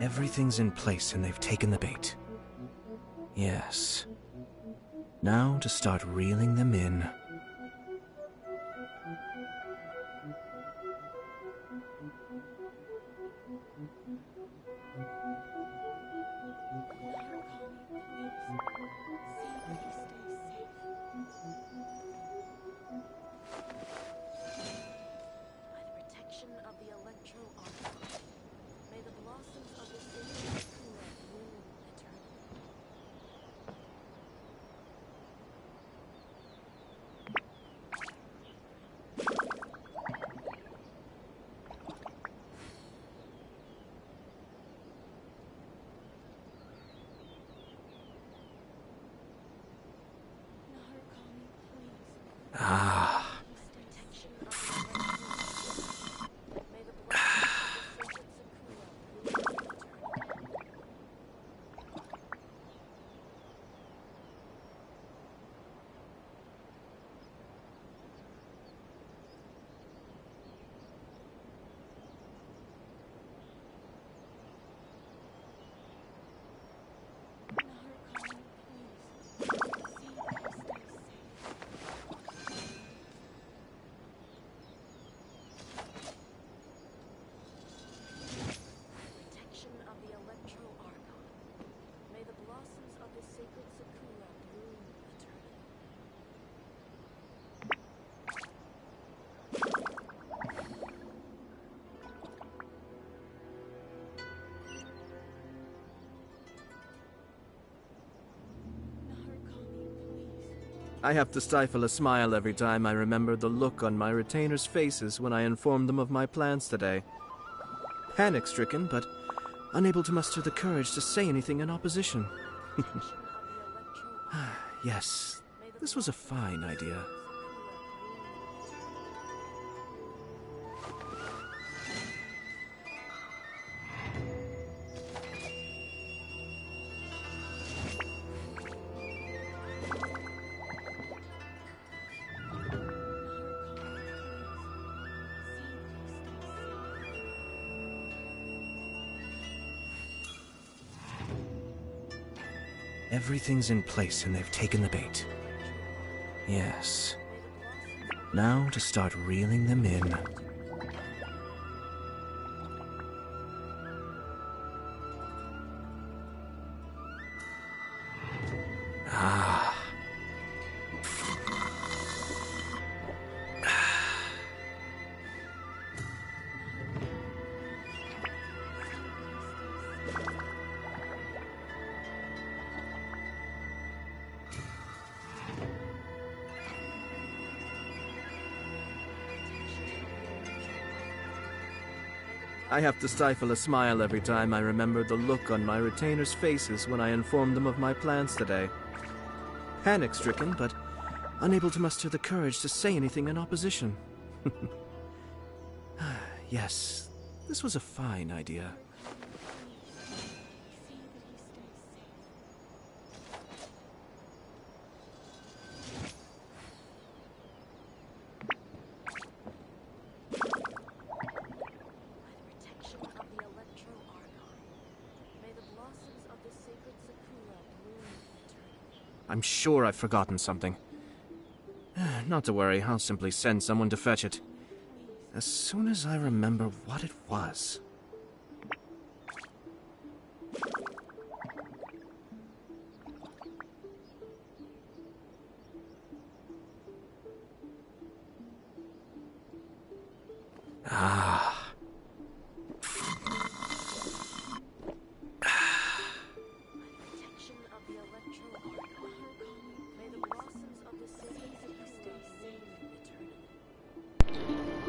Everything's in place and they've taken the bait. Yes. Now to start reeling them in. Ah. I have to stifle a smile every time I remember the look on my retainers' faces when I informed them of my plans today. Panic-stricken, but unable to muster the courage to say anything in opposition. Yes, this was a fine idea. Everything's in place and they've taken the bait. Yes. Now to start reeling them in. Ah. I have to stifle a smile every time I remember the look on my retainers' faces when I informed them of my plans today. Panic-stricken, but unable to muster the courage to say anything in opposition. Yes, this was a fine idea. I'm sure I've forgotten something. Not to worry, I'll simply send someone to fetch it. As soon as I remember what it was. Ah.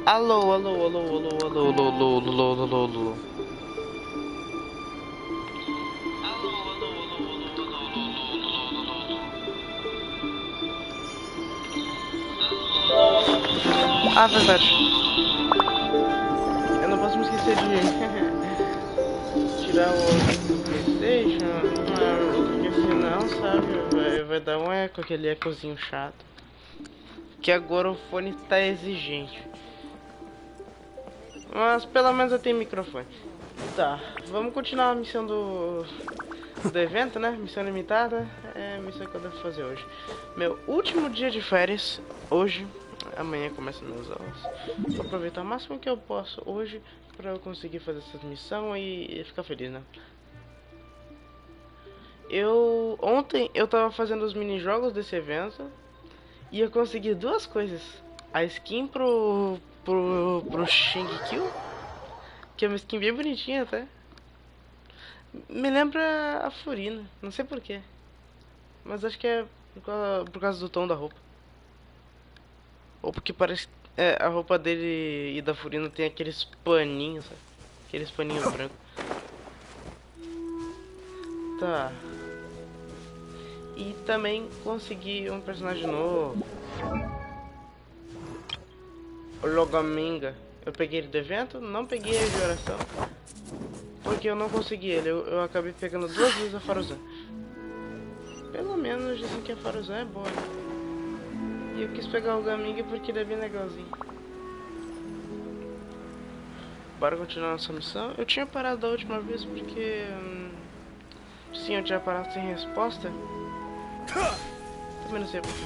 Alô, alô, alô, alô, alô, alô, alô, alô, alô, alô. Ah, verdade. Eu não posso me esquecer de tirar o do PlayStation, porque senão, sabe, vai dar um eco, aquele ecozinho chato. Que agora o fone tá exigente. Mas pelo menos eu tenho microfone. Tá, vamos continuar a missão do evento, né? Missão limitada. É a missão que eu devo fazer hoje. Meu último dia de férias, hoje. Amanhã começa meus aulas. Vou aproveitar o máximo que eu posso hoje pra eu conseguir fazer essa missão e ficar feliz, né? Ontem eu tava fazendo os mini jogos desse evento e eu consegui duas coisas. A skin pro Shingekyo, que é uma skin bem bonitinha até. Me lembra a Furina, não sei porquê. Mas acho que é por causa do tom da roupa. Ou porque parece a roupa dele e da Furina tem aqueles paninhos, sabe? Aqueles paninhos brancos. Tá. E também consegui um personagem novo. O Logaminga. Eu peguei ele do evento, não peguei ele de oração. Porque eu não consegui ele. Eu acabei pegando duas vezes a Faruzan. Pelo menos dizem que a Faruzan é boa, né? E eu quis pegar o Gaminga porque ele é bem legalzinho. Bora continuar nossa missão. Eu tinha parado da última vez porque... sim, eu tinha parado sem resposta. Também não sei porquê.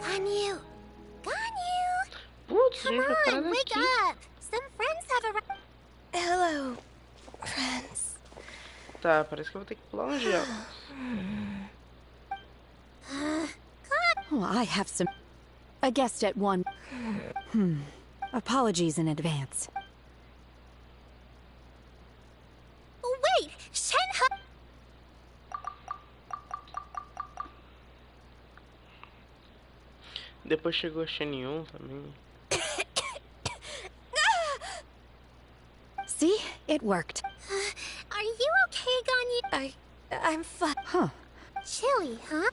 Ganyu! Ganyu! Putz, a Come gente vai parar on, wake daqui. up! Some friends have arrived. Hello, friends. Tá, parece que eu vou ter que pular um gel. Oh, I have some... A guest at one... Apologies in advance. Wait! Shenhe! Depois chegou a Shen também. See? It worked. Are you okay, Ganyu? I'm fine. Huh. Chilly, huh?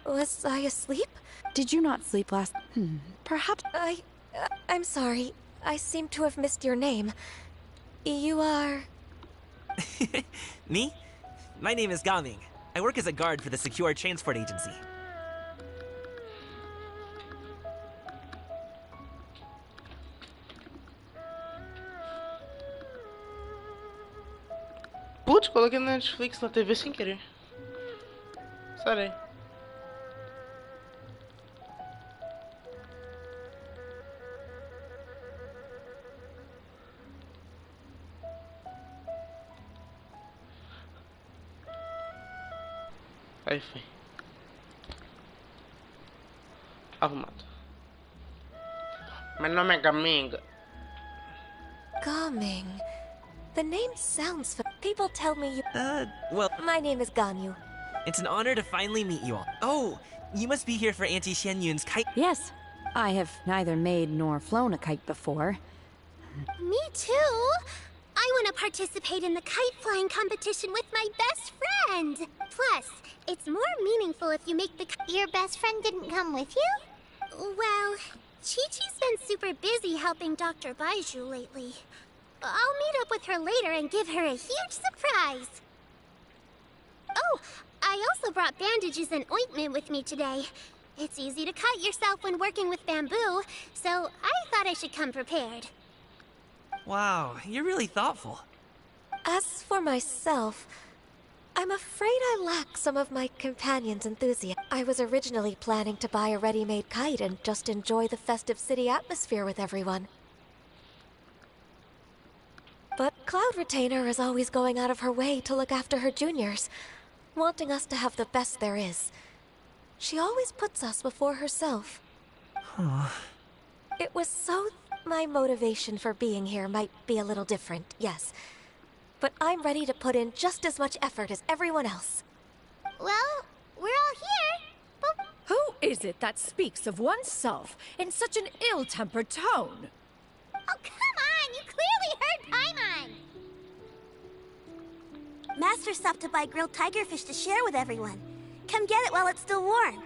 Was I asleep? Did you not sleep last... Perhaps... I'm sorry. I seem to have missed your name. You are... Me? My name is Gaming. I work as a guard for the Secure Transport Agency. Putz, coloquei na Netflix na TV sem querer. Sarei. Aí foi. Arrumado. Meu nome é Gaminga. Gaming. The name sounds people tell me you... Well, My name is Ganyu. it's an honor to finally meet you all. Oh, you must be here for Auntie Xianyun's kite. Yes. I have neither made nor flown a kite before. Me too. I want to participate in the kite flying competition with my best friend. Plus, it's more meaningful if you make the... Your best friend didn't come with you? Well, Chi-Chi's been super busy helping Dr. Baiju lately. I'll meet up with her later and give her a huge surprise. Oh, I also brought bandages and ointment with me today. It's easy to cut yourself when working with bamboo, so I thought I should come prepared. Wow, you're really thoughtful. As for myself, I'm afraid I lack some of my companion's enthusiasm. I was originally planning to buy a ready-made kite and just enjoy the festive city atmosphere with everyone. But Cloud Retainer is always going out of her way to look after her juniors, wanting us to have the best there is. She always puts us before herself. It was so... My motivation for being here might be a little different, yes. But I'm ready to put in just as much effort as everyone else. Well, we're all here, but... Who is it that speaks of oneself in such an ill-tempered tone? Oh, come on! You clearly heard Paimon! Master stopped to buy grilled tigerfish to share with everyone. Come get it while it's still warm.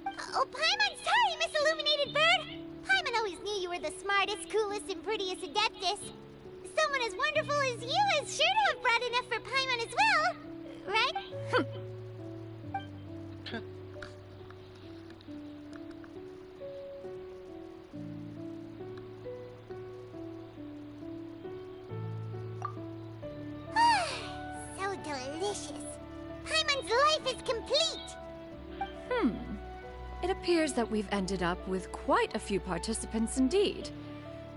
Oh, Paimon, sorry, Miss Illuminated Bird! Paimon always knew you were the smartest, coolest, and prettiest Adeptus. Someone as wonderful as you is sure to have brought enough for Paimon as well, right? delicious. Paimon's life is complete. It appears that we've ended up with quite a few participants indeed.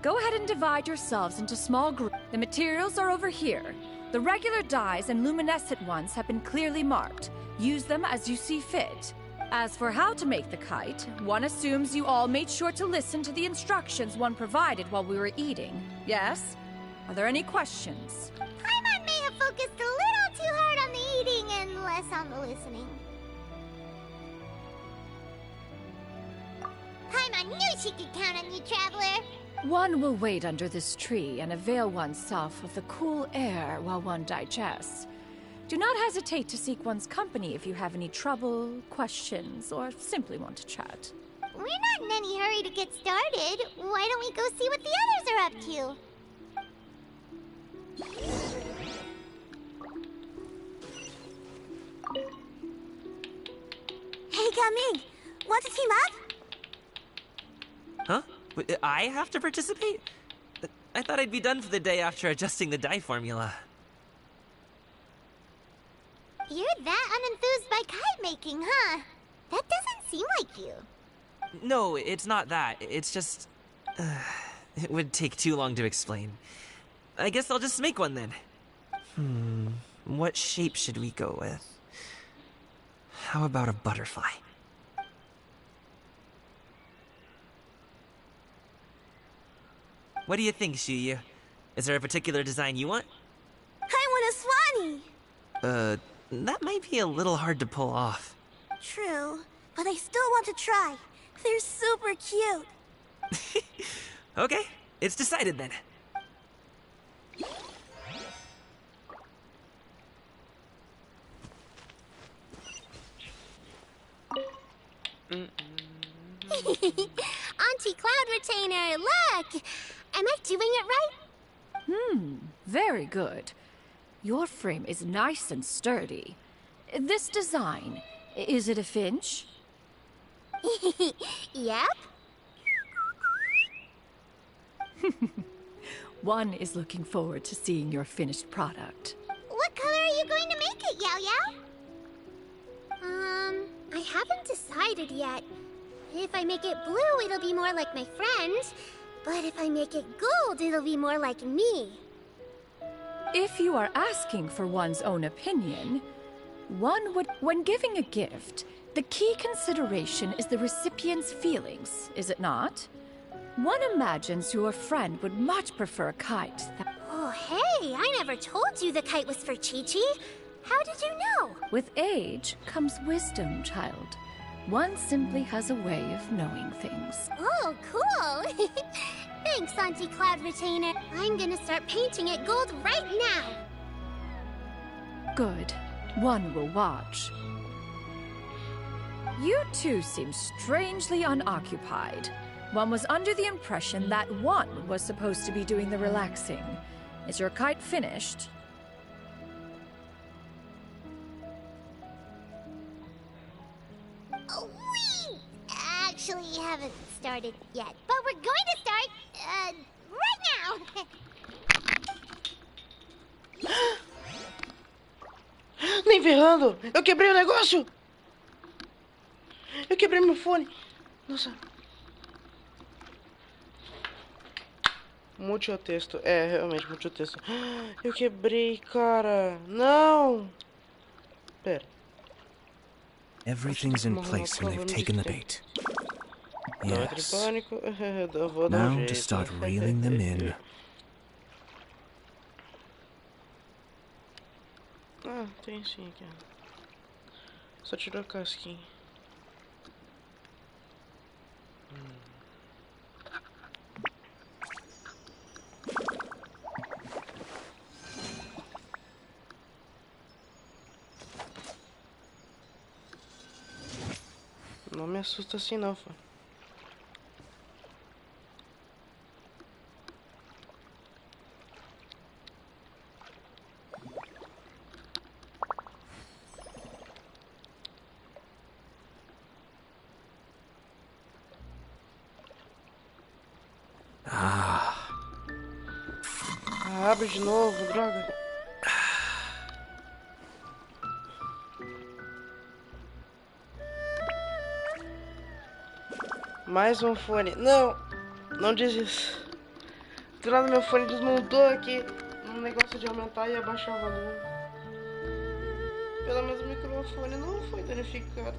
Go ahead and divide yourselves into small groups. The materials are over here. The regular dyes and luminescent ones have been clearly marked. Use them as you see fit. As for how to make the kite, one assumes you all made sure to listen to the instructions one provided while we were eating. Yes? Are there any questions? Paimon may have focused a little too hard on the eating and less on the listening. Paimon knew she could count on you, Traveler. One will wait under this tree and avail oneself of the cool air while one digests. Do not hesitate to seek one's company if you have any trouble, questions, or simply want to chat. We're not in any hurry to get started. Why don't we go see what the others are up to? Hey, Gaming! Want to team up? Huh? Wait, I have to participate? I thought I'd be done for the day after adjusting the dye formula. You're that unenthused by kite making, huh? That doesn't seem like you. No, it's not that. It's just... it would take too long to explain. I guess I'll just make one then. What shape should we go with? How about a butterfly? What do you think, Shuyu? Is there a particular design you want? I want a swanee! That might be a little hard to pull off. True, but I still want to try. They're super cute. Okay, it's decided then. Auntie Cloud Retainer, look! Am I doing it right? Very good. Your frame is nice and sturdy. This design, is it a finch? Yep. One is looking forward to seeing your finished product. What color are you going to make it, Yao Yao? I haven't decided yet. If I make it blue, it'll be more like my friend. But if I make it gold, it'll be more like me. If you are asking for one's own opinion, one would... When giving a gift, the key consideration is the recipient's feelings, is it not? One imagines your friend would much prefer a kite that... Oh, hey, I never told you the kite was for Chi-Chi. How did you know? With age comes wisdom, child. One simply has a way of knowing things. Oh, cool. Thanks, Auntie Cloud Retainer. I'm gonna start painting it gold right now. Good. One will watch. You two seem strangely unoccupied. One was under the impression that one was supposed to be doing the relaxing. Is your kite finished? We actually haven't started yet, but we're going to start, right now. Nem ferrando! Eu quebrei o negócio! Eu quebrei meu fone! Nossa! Mute o texto. É, realmente, mute o texto. Eu quebrei, cara! Não! Pera. Everything's in place and they've taken the bait. Não entre em Yes. pânico. Eu vou dar Now jeito. to start reeling them in. Ah, tem sim aqui. Só tirou a casquinha. Não me assusta assim não, fã. Abre de novo, droga. Mais um fone. Não, não diz isso. Do nada meu fone desmontou aqui. Um negócio de aumentar e abaixar o volume. Pelo menos o microfone não foi danificado.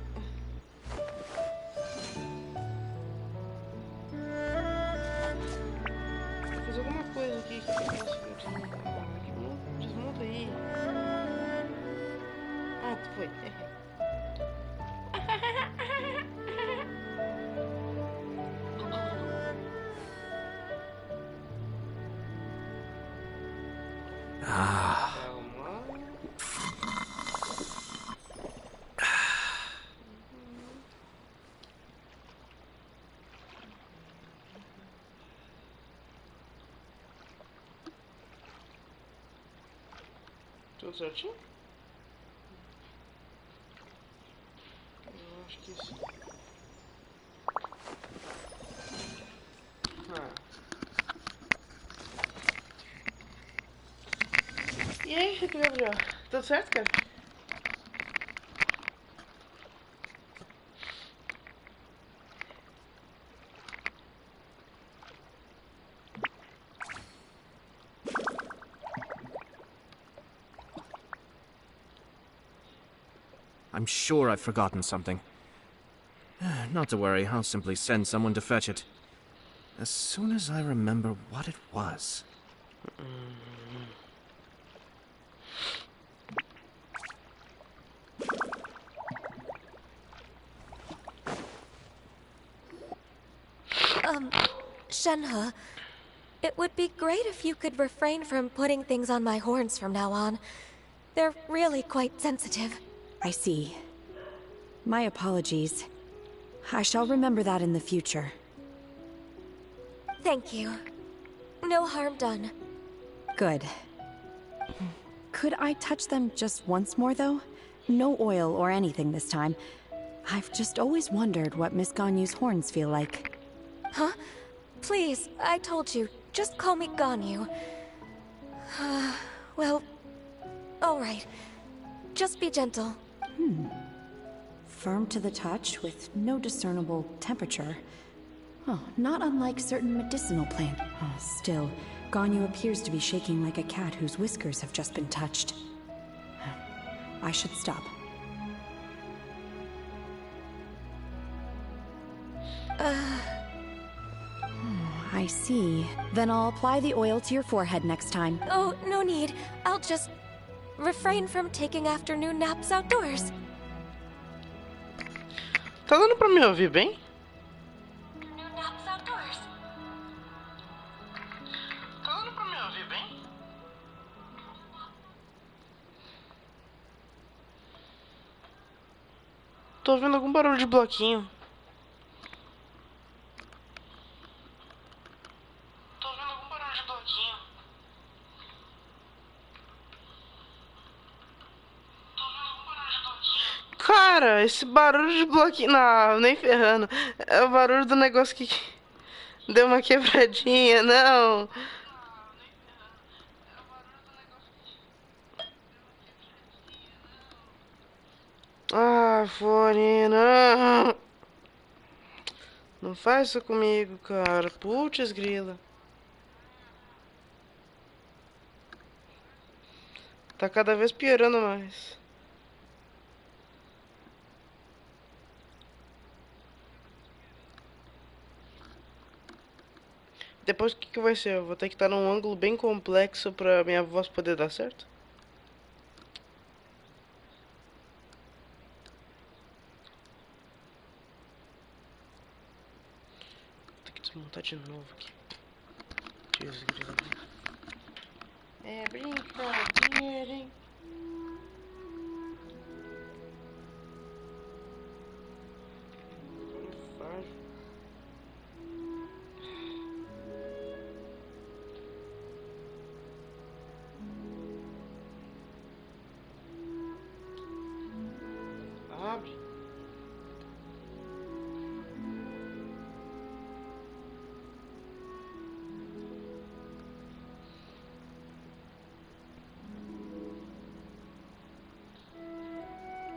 Vou fazer alguma coisa aqui que eu não consigo desmontar. Desmonta aí. Ah, foi. Tudo certinho? Eu acho que sim. E aí, Gabriel? Tudo certo, cara? I'm sure I've forgotten something. Not to worry, I'll simply send someone to fetch it. As soon as I remember what it was. Shenhe, it would be great if you could refrain from putting things on my horns from now on. They're really quite sensitive. I see. My apologies. I shall remember that in the future. Thank you. No harm done. Good. Could I touch them just once more, though? No oil or anything this time. I've just always wondered what Miss Ganyu's horns feel like. Huh? Please, I told you. Just call me Ganyu. Well, alright. Just be gentle. Firm to the touch, with no discernible temperature. Oh, not unlike certain medicinal plants. Oh, still, Ganyu appears to be shaking like a cat whose whiskers have just been touched. I should stop. I see. Then I'll apply the oil to your forehead next time. Oh, no need. I'll just refrain from taking afternoon naps outdoors. Tá dando pra me ouvir bem? Naps outdoors. Tá dando pra me ouvir bem? Tô ouvindo algum barulho de bloquinho. Cara, esse barulho de bloquinho. Não, nem ferrando. É o barulho do negócio que deu uma quebradinha, não. Ah, fone, não. Não faz isso comigo, cara. Putz, grila. Tá cada vez piorando mais. Depois o que vai ser? Eu vou ter que estar num ângulo bem complexo pra minha voz poder dar certo? Vou ter que desmontar de novo aqui. Desgrila. É brincadeira, hein? Abre.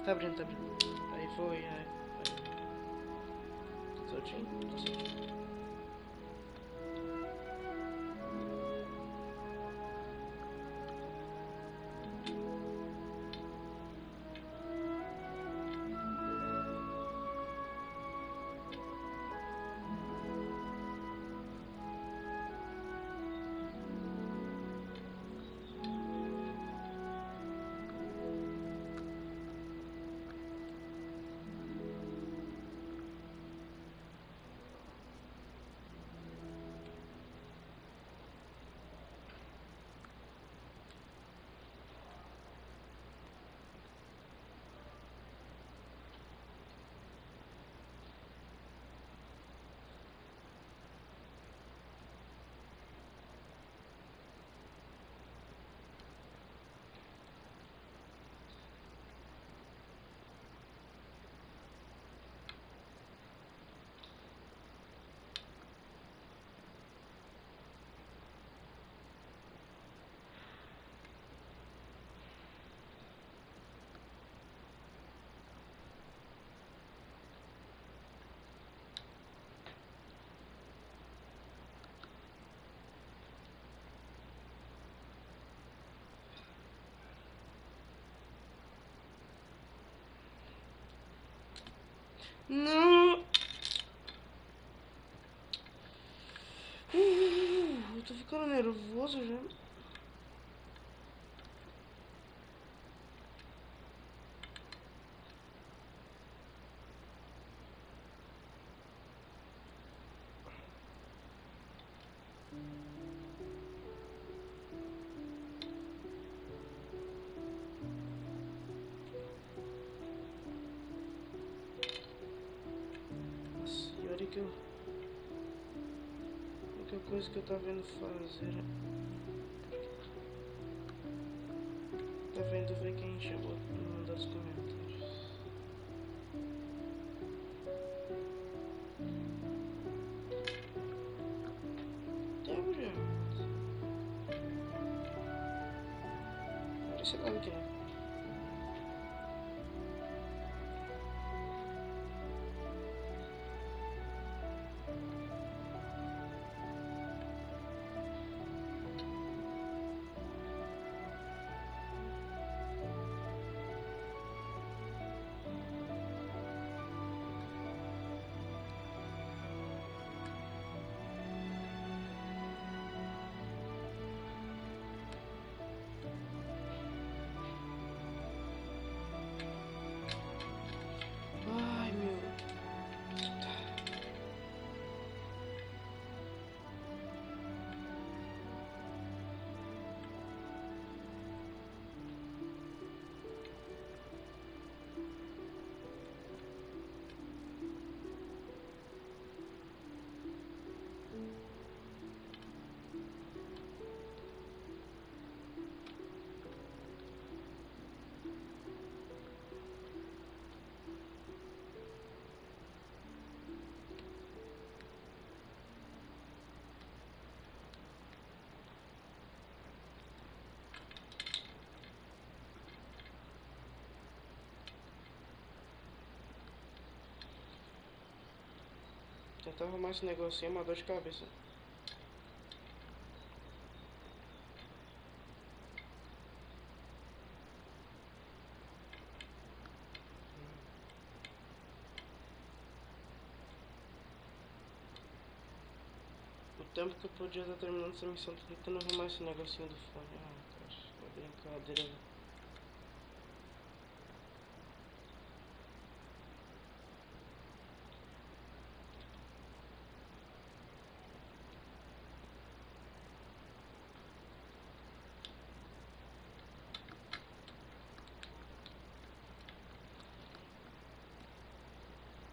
Tá abrindo, tá abrindo. Aí foi, aí. certinho? Não. Eu tô ficando nervoso já. Que eu... A única coisa que eu tava vendo fazer tá vendo ver quem chegou no mundo dos comentários. Tem já. Parece lá aqui, né? Ai, meu. Tentar arrumar esse negocinho é uma dor de cabeça. O tempo que eu podia estar terminando essa missão, tô tentando arrumar esse negocinho do fone. Ah, cara, é brincadeira.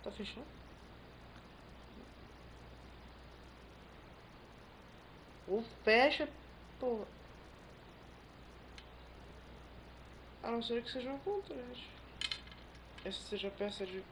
Tá fechando? Ou fecha, pô. A não ser que seja o contrário. Essa seja a peça de...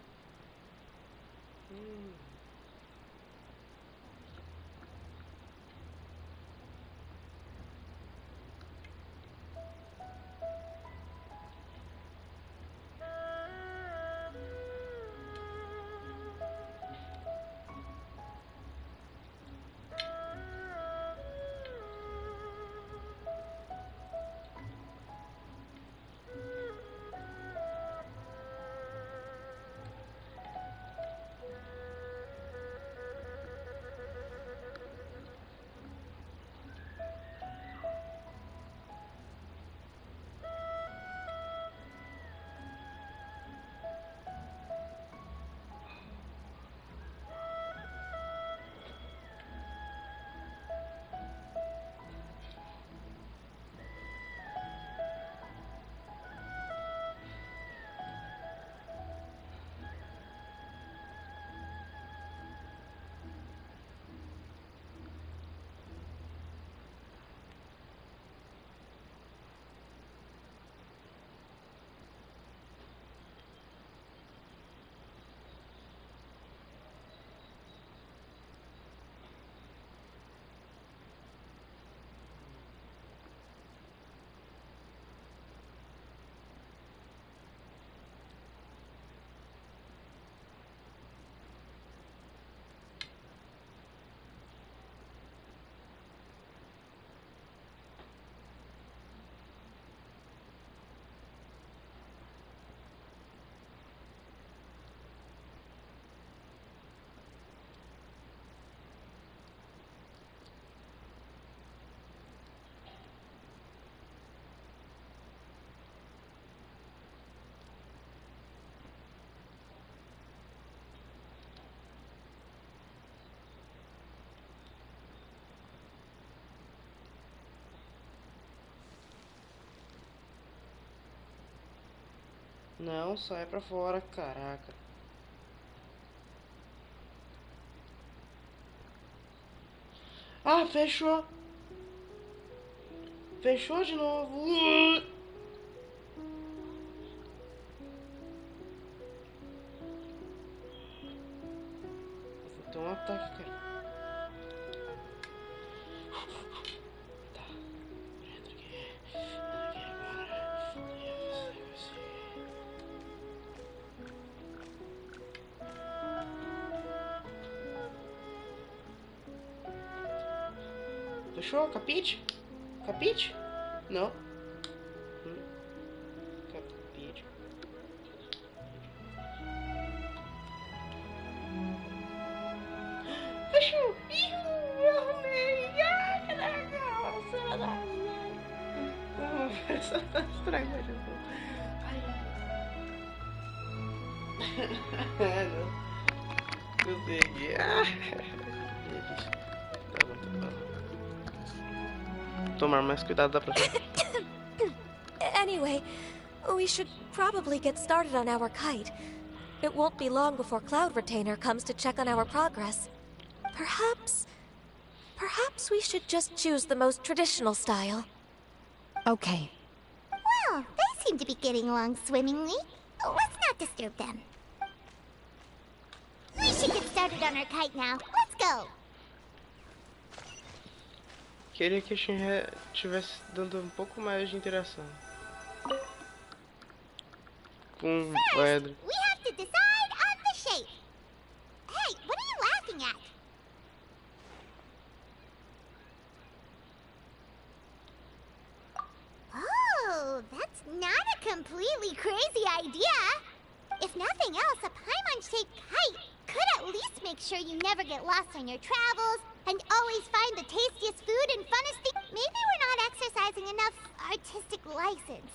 Não sai pra fora, caraca. Ah, fechou. Fechou de novo. Vou ter um ataque, cara. Tá. Entra aqui. Entra aqui agora. Fechou? Capite? Capite? Não. Capite. Fechou! Eu arrumei! Ah, que legal! Não, só tá estragando de novo. Ai, não. Consegui. Tá bom, tá bom. Tomar mais cuidado da próxima. Anyway, we should probably get started on our kite. It won't be long before Cloud Retainer comes to check on our progress. Perhaps we should just choose the most traditional style. Okay. Well, they seem to be getting along swimmingly. Let's not disturb them. We should get started on our kite now. Let's go. Queria que a Shinra tivesse dando um pouco mais de interação. Com pedra. We have to decide on the shape. Hey, what are you laughing at? Oh, that's not a completely crazy idea. If nothing else, a Paimon-shaped kite could at least make sure you never get lost on your travels and always find the tastiest food and funnest thing. Maybe we're not exercising enough artistic license.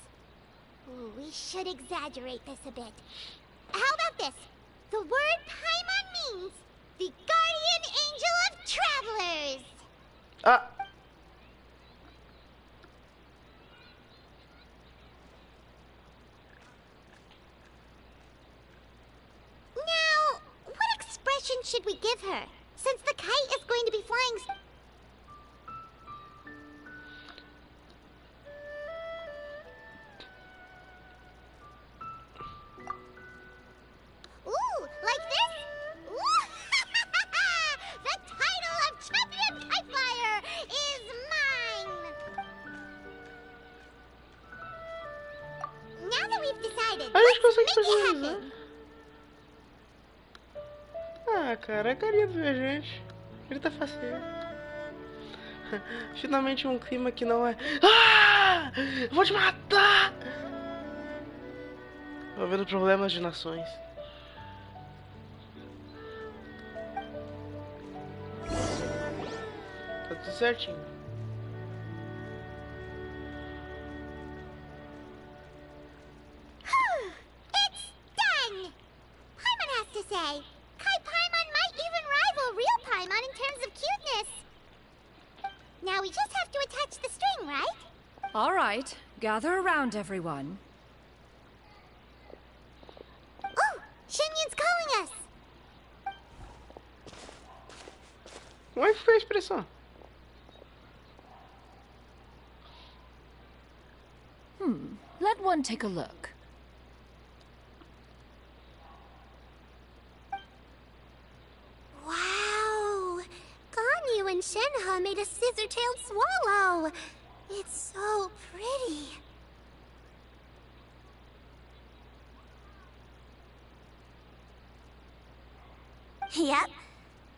Ooh, we should exaggerate this a bit. How about this? The word Paimon means the guardian angel of travelers. Ah! Now, what expression should we give her? Since the kite is going to be flying... Ooh, like this? Ooh. The title of Champion Kite Flyer is mine! Now that we've decided, A gente let's consegue make fazer it isso, happen. né? Ah, cara, a carinha do gente. Ele tá faceiro. Finalmente um clima que não é... Ah! Vou te matar! Envolvendo problemas de nações. Tá tudo certinho. It's done! Paimon has to say. Kai Paimon might even rival real Paimon in terms of cuteness. Now we just have to attach the string, right? All right, gather around, everyone. Oh, Shenyun's calling us! Como é que foi a expressão? Let one take a look. Wow! Ganyu and Shenhe made a scissor-tailed swallow! It's so pretty. Yep.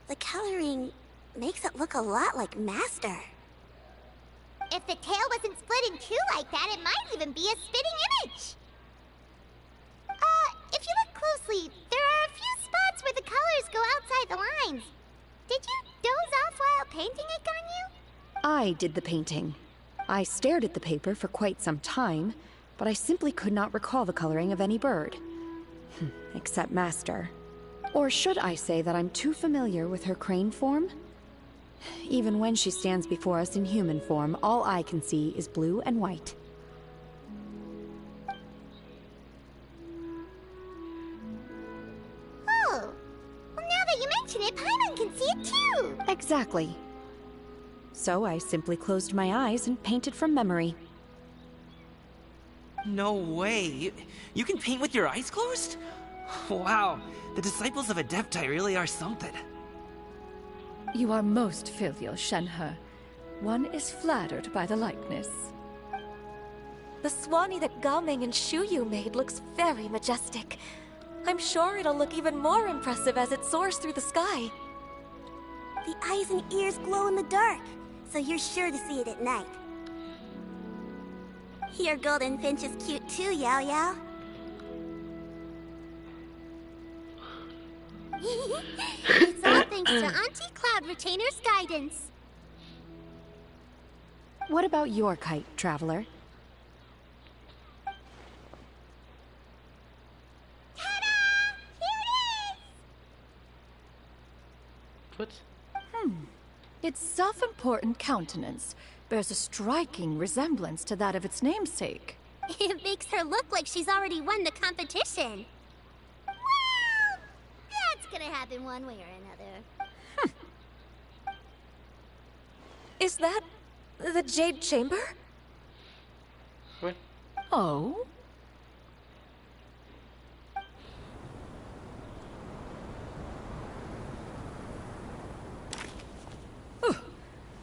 The coloring makes it look a lot like Master. If the tail wasn't split in two like that, it might even be a spitting image. If you look closely, there are a few spots where the colors go outside the lines. Did you doze off while painting it, Ganyu? I did the painting. I stared at the paper for quite some time, but I simply could not recall the coloring of any bird. Except Master. Or should I say that I'm too familiar with her crane form? Even when she stands before us in human form, all I can see is blue and white. correctly. So I simply closed my eyes and painted from memory. No way. You can paint with your eyes closed? Wow, the disciples of Adepti really are something. You are most filial, Shenhe. One is flattered by the likeness. The Swanee that Gaming and Shuyu made looks very majestic. I'm sure it'll look even more impressive as it soars through the sky. The eyes and ears glow in the dark, so you're sure to see it at night. Your golden finch is cute too, Yao Yao. It's all thanks to Auntie Cloud Retainer's guidance. What about your kite, Traveler? Ta-da! Here it is! What? Its self-important countenance bears a striking resemblance to that of its namesake. It makes her look like she's already won the competition. Well, that's gonna happen one way or another. Is that the Jade Chamber? What? Oh?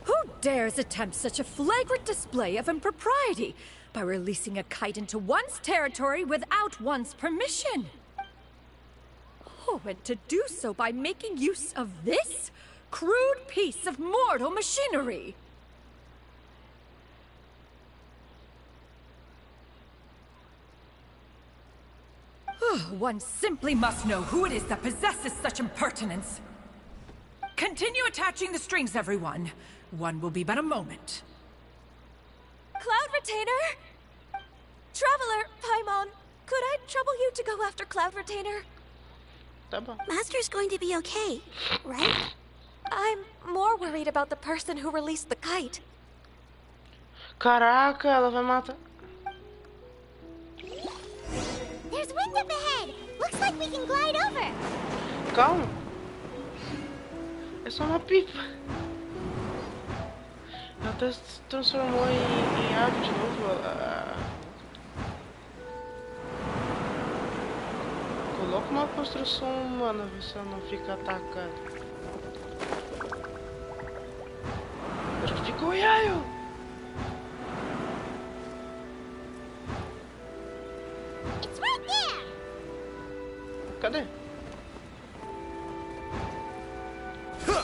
Who dares attempt such a flagrant display of impropriety by releasing a kite into one's territory without one's permission? Oh, and to do so by making use of this crude piece of mortal machinery. One simply must know who it is that possesses such impertinence. Continue attaching the strings, everyone. One will be but a moment. Cloud Retainer! Traveler, Paimon, could I trouble you to go after Cloud Retainer? Tá bom. Master's going to be okay, right? I'm more worried about the person who released the kite. Caraca, ela vai matar. There's wind up ahead. Looks like we can glide over. Calma. É só uma pipa. Ela até se transformou em ave de novo. Coloca uma construção humana, ver se ela não fica atacada. Já ficou Yayo. It's right there. Cadê? Vai.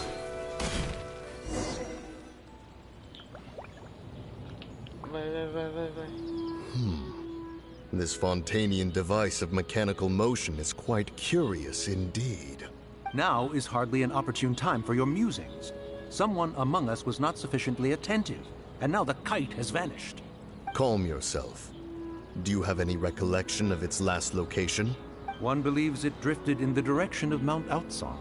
This Fontanian device of mechanical motion is quite curious indeed. Now is hardly an opportune time for your musings. Someone among us was not sufficiently attentive, and now the kite has vanished. Calm yourself. Do you have any recollection of its last location? One believes it drifted in the direction of Mount Outsong.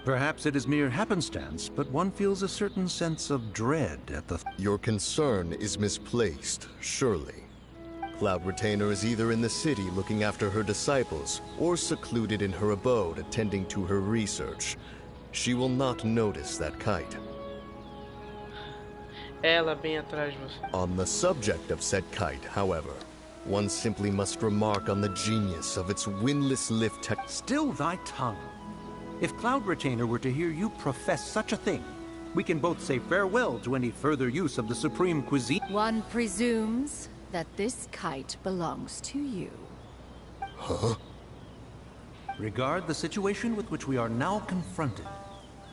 Perhaps it is mere happenstance, but one feels a certain sense of dread at the... Your concern is misplaced, surely. Cloud Retainer is either in the city looking after her disciples, or secluded in her abode attending to her research. She will not notice that kite. Ela bem atrás de você. On the subject of said kite, however, one simply must remark on the genius of its windless lift tech. Still thy tongue. If Cloud Retainer were to hear you profess such a thing, we can both say farewell to any further use of the supreme cuisine. One presumes that this kite belongs to you. Huh? Regard the situation with which we are now confronted.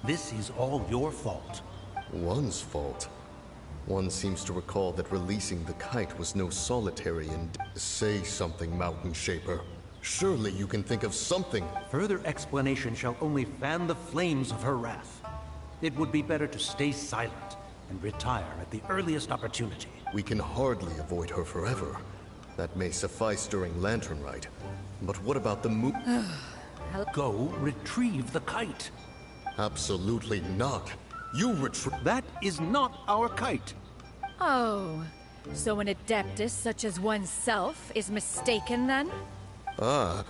This is all your fault. One's fault? One seems to recall that releasing the kite was no solitary and... Say something, Mountain Shaper. Surely you can think of something. Further explanation shall only fan the flames of her wrath. It would be better to stay silent and retire at the earliest opportunity. We can hardly avoid her forever. That may suffice during Lantern Rite. But what about the moon? Go retrieve the kite. Absolutely not. You retrieve... That is not our kite. Oh, so an adeptus such as oneself is mistaken then? Ah,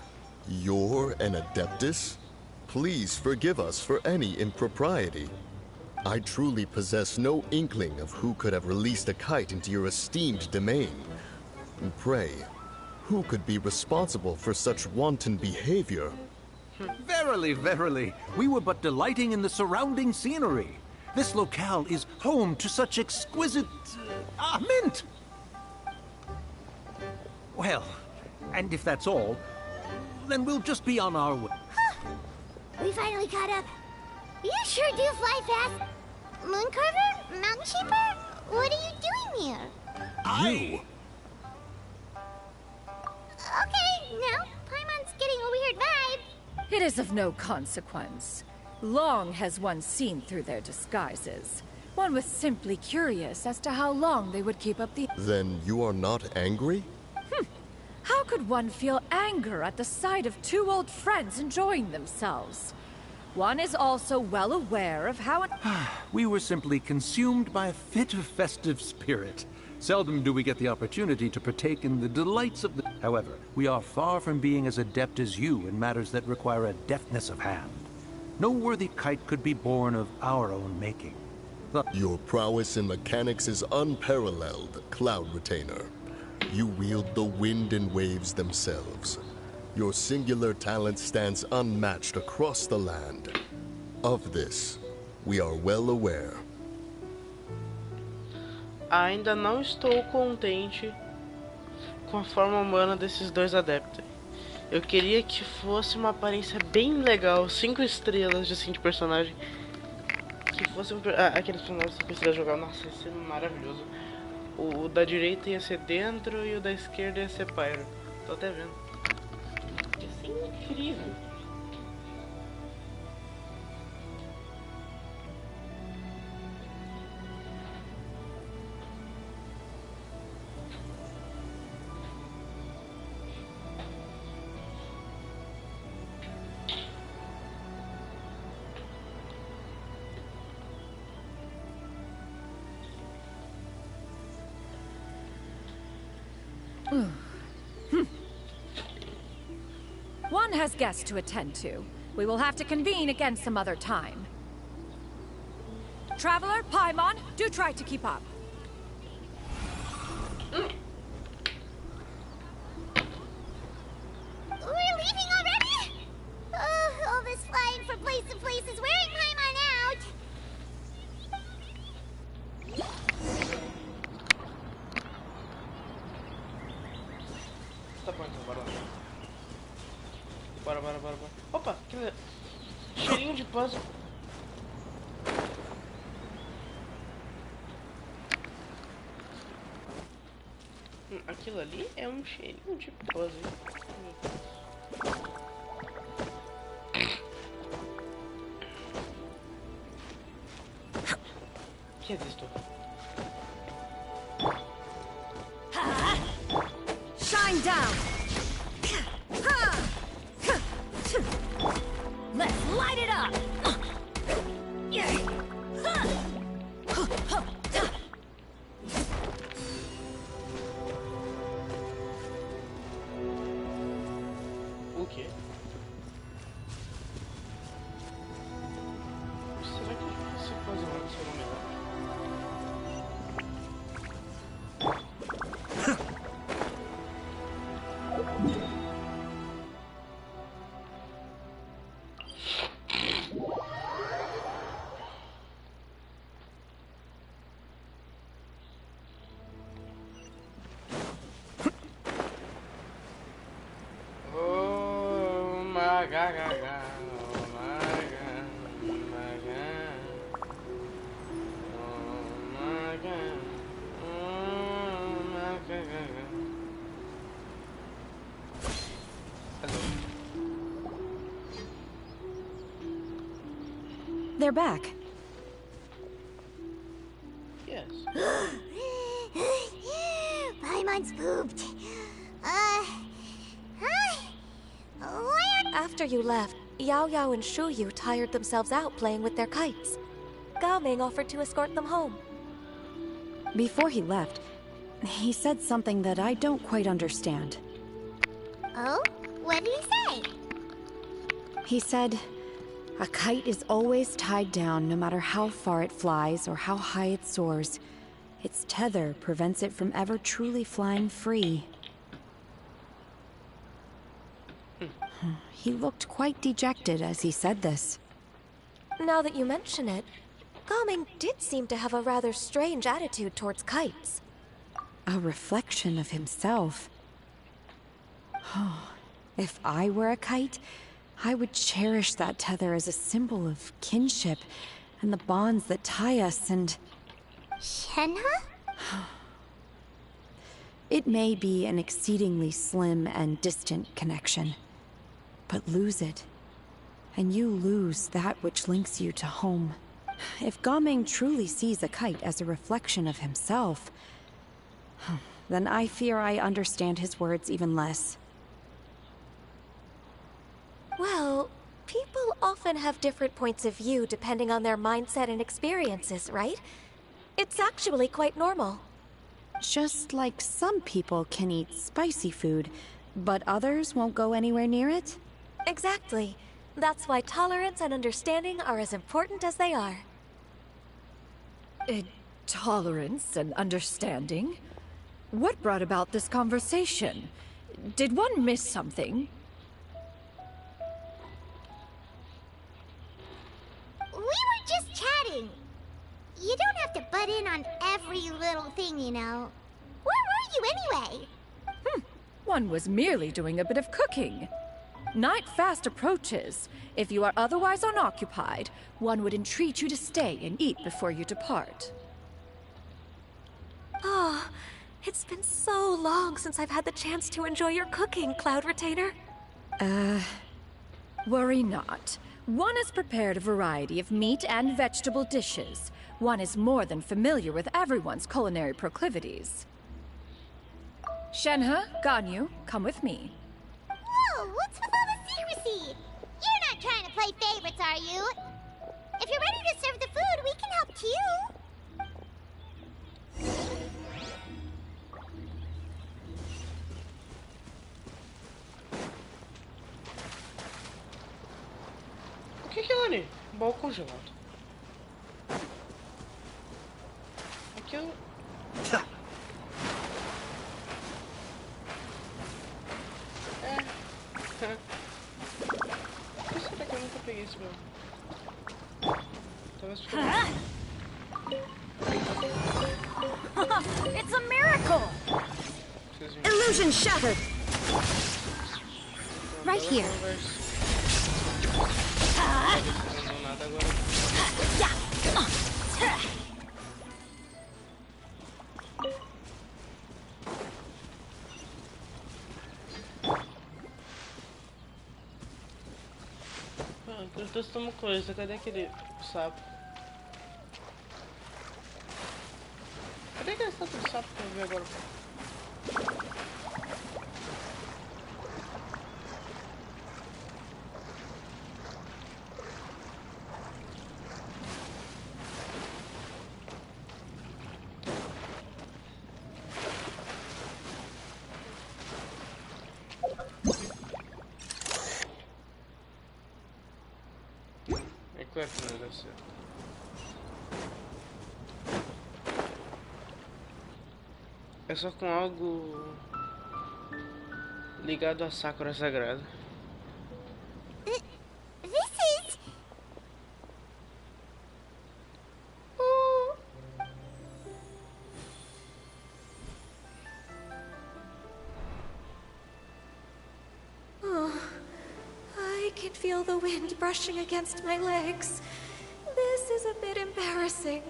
you're an Adeptus? Please forgive us for any impropriety. I truly possess no inkling of who could have released a kite into your esteemed domain. Pray, who could be responsible for such wanton behavior? Verily, verily, we were but delighting in the surrounding scenery. This locale is home to such exquisite... mint! Well, and if that's all, then we'll just be on our way. We finally caught up. You sure do fly fast. Mooncarver? Mountain Sheeper? What are you doing here? You? Okay, now Paimon's getting a weird vibe. It is of no consequence. Long has one seen through their disguises. One was simply curious as to how long they would keep up the... Then you are not angry? How could one feel anger at the sight of two old friends enjoying themselves? One is also well aware of how... We were simply consumed by a fit of festive spirit. Seldom do we get the opportunity to partake in the delights of the... However, we are far from being as adept as you in matters that require a deftness of hand. No worthy kite could be born of our own making. Your prowess in mechanics is unparalleled, Cloud Retainer. You wield the wind and waves themselves. Your singular talent stands unmatched across the land. Of this, we are well aware. Ainda não estou contente com a forma humana desses dois adeptos. Eu queria que fosse uma aparência bem legal, 5 estrelas assim, de personagem. Que fosse aqueles personagens 5 estrelas jogar. Nossa, ia ser maravilhoso. O da direita ia ser dentro e o da esquerda ia ser pyro. Tô até vendo. Ia ser incrível. One has guests to attend to. We will have to convene again some other time. Traveler, Paimon, do try to keep up. We're leaving already? All this flying from place to place is wearing Paimon out. Tá bom, então, bora lá. Bora. Opa, que cheirinho de puzzle. Aquilo ali é um cheirinho de puzzle. Que é isto? Shine down! Let's light it up! O quê? Será que esse puzzle vai ser o melhor? They're back. Yes. Paimon's pooped. After you left, Yao Yao and Shu Yu tired themselves out playing with their kites. Gao Ming offered to escort them home. Before he left, he said something that I don't quite understand. Oh? What did he say? He said, A kite is always tied down no matter how far it flies or how high it soars. Its tether prevents it from ever truly flying free. He looked quite dejected as he said this. Now that you mention it, Gaming did seem to have a rather strange attitude towards kites. A reflection of himself. If I were a kite, I would cherish that tether as a symbol of kinship and the bonds that tie us and... Shenhe? It may be an exceedingly slim and distant connection, but lose it, and you lose that which links you to home. If Gaming truly sees a kite as a reflection of himself, then I fear I understand his words even less. Well, people often have different points of view depending on their mindset and experiences, right? It's actually quite normal. Just like some people can eat spicy food, but others won't go anywhere near it? Exactly. That's why tolerance and understanding are as important as they are. Tolerance and understanding? What brought about this conversation? Did one miss something? We were just chatting. You don't have to butt in on every little thing, you know. Where were you anyway? One was merely doing a bit of cooking. Night fast approaches. If you are otherwise unoccupied, one would entreat you to stay and eat before you depart. Oh, it's been so long since I've had the chance to enjoy your cooking, Cloud Retainer. Worry not. One has prepared a variety of meat and vegetable dishes. One is more than familiar with everyone's culinary proclivities. Shenhe, Ganyu, come with me. Whoa, what's with all the secrecy? You're not trying to play favorites, are you? If you're ready to serve the food, we can help too. O que é ali? Baú congelado. Aqui eu... Por que será que eu nunca peguei esse baú? Talvez porque... It's a miracle! Illusion shattered! Right here. Eu tô testando uma coisa, cadê aquele sapo? Cadê aquele estátua de sapo que eu vi agora? Claro que não deve ser. É só com algo ligado a Sakura Sagrada. This is... I can feel the wind brushing against my legs. This is a bit embarrassing.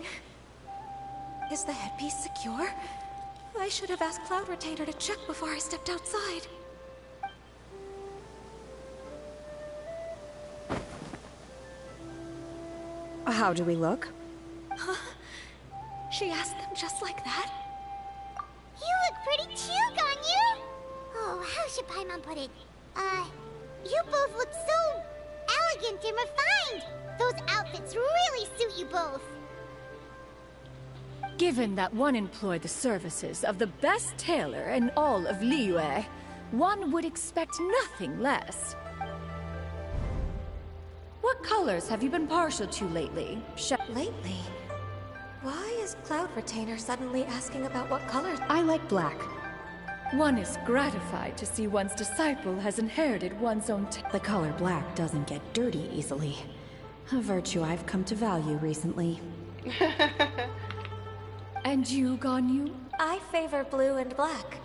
Is the headpiece secure? I should have asked Cloud Retainer to check before I stepped outside. How do we look? She asked them just like that? You look pretty too, Ganyu! Oh, how should Paimon put it? You both look so elegant and refined! Those outfits really suit you both! Given that one employed the services of the best tailor in all of Liyue, one would expect nothing less. What colors have you been partial to lately? Lately? Why is Cloud Retainer suddenly asking about what colors? I like black. One is gratified to see one's disciple has inherited one's own The color black doesn't get dirty easily. A virtue I've come to value recently. And you, Ganyu? I favor blue and black.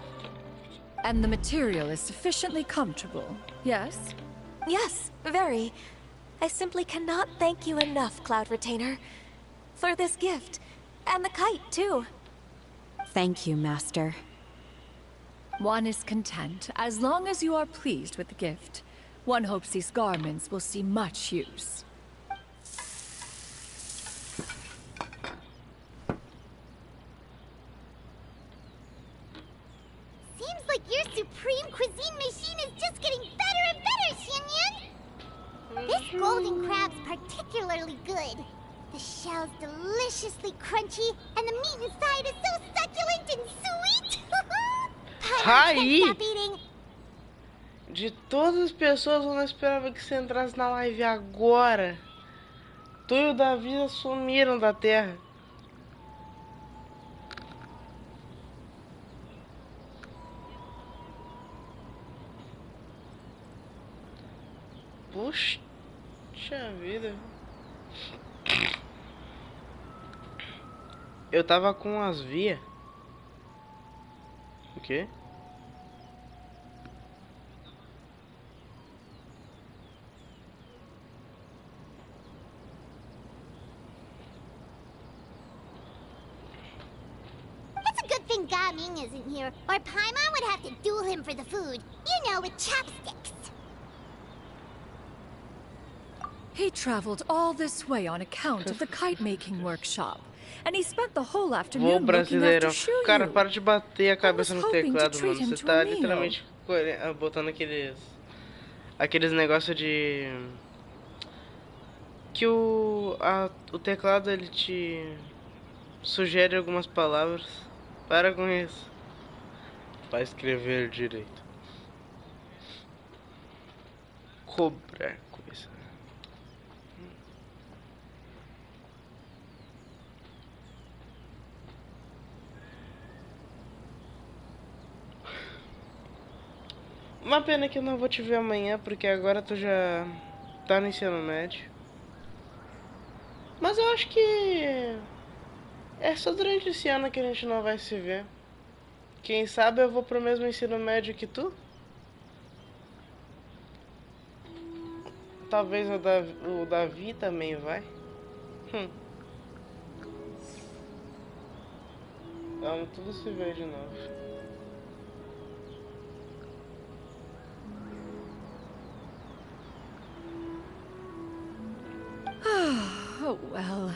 And the material is sufficiently comfortable, yes? Yes, very. I simply cannot thank you enough, Cloud Retainer. For this gift. And the kite, too. Thank you, Master. One is content, as long as you are pleased with the gift. One hopes these garments will see much use. Seems like your supreme cuisine machine is just getting better and better, Xinyun! This golden crab's particularly good. The shell's deliciously crunchy, and the meat inside is so succulent and sweet! Aí, Stop eating. de todas as pessoas, eu não esperava que você entrasse na live agora. Tu e o Davi sumiram da Terra. Puxa vida. Eu tava com as vias. O quê? It's a good thing Gaming isn't here, or Paimon would have to duel him for the food. You know, with chopsticks. He traveled all this way on account of the kite-making workshop. And he spent the whole afternoon looking after Shuyu. Cara, para de bater a cabeça no teclado, mano. Você to tá a meal. literalmente botando aqueles negócios de que o teclado ele te sugere algumas palavras. Para com isso. Para escrever direito. Cobrar coisa. Uma pena que eu não vou te ver amanhã, porque agora tu já tá no ensino médio. Mas eu acho que é só durante esse ano que a gente não vai se ver. Quem sabe eu vou pro mesmo ensino médio que tu? Talvez o Davi também vai. Vamos tudo se ver de novo. Oh, well.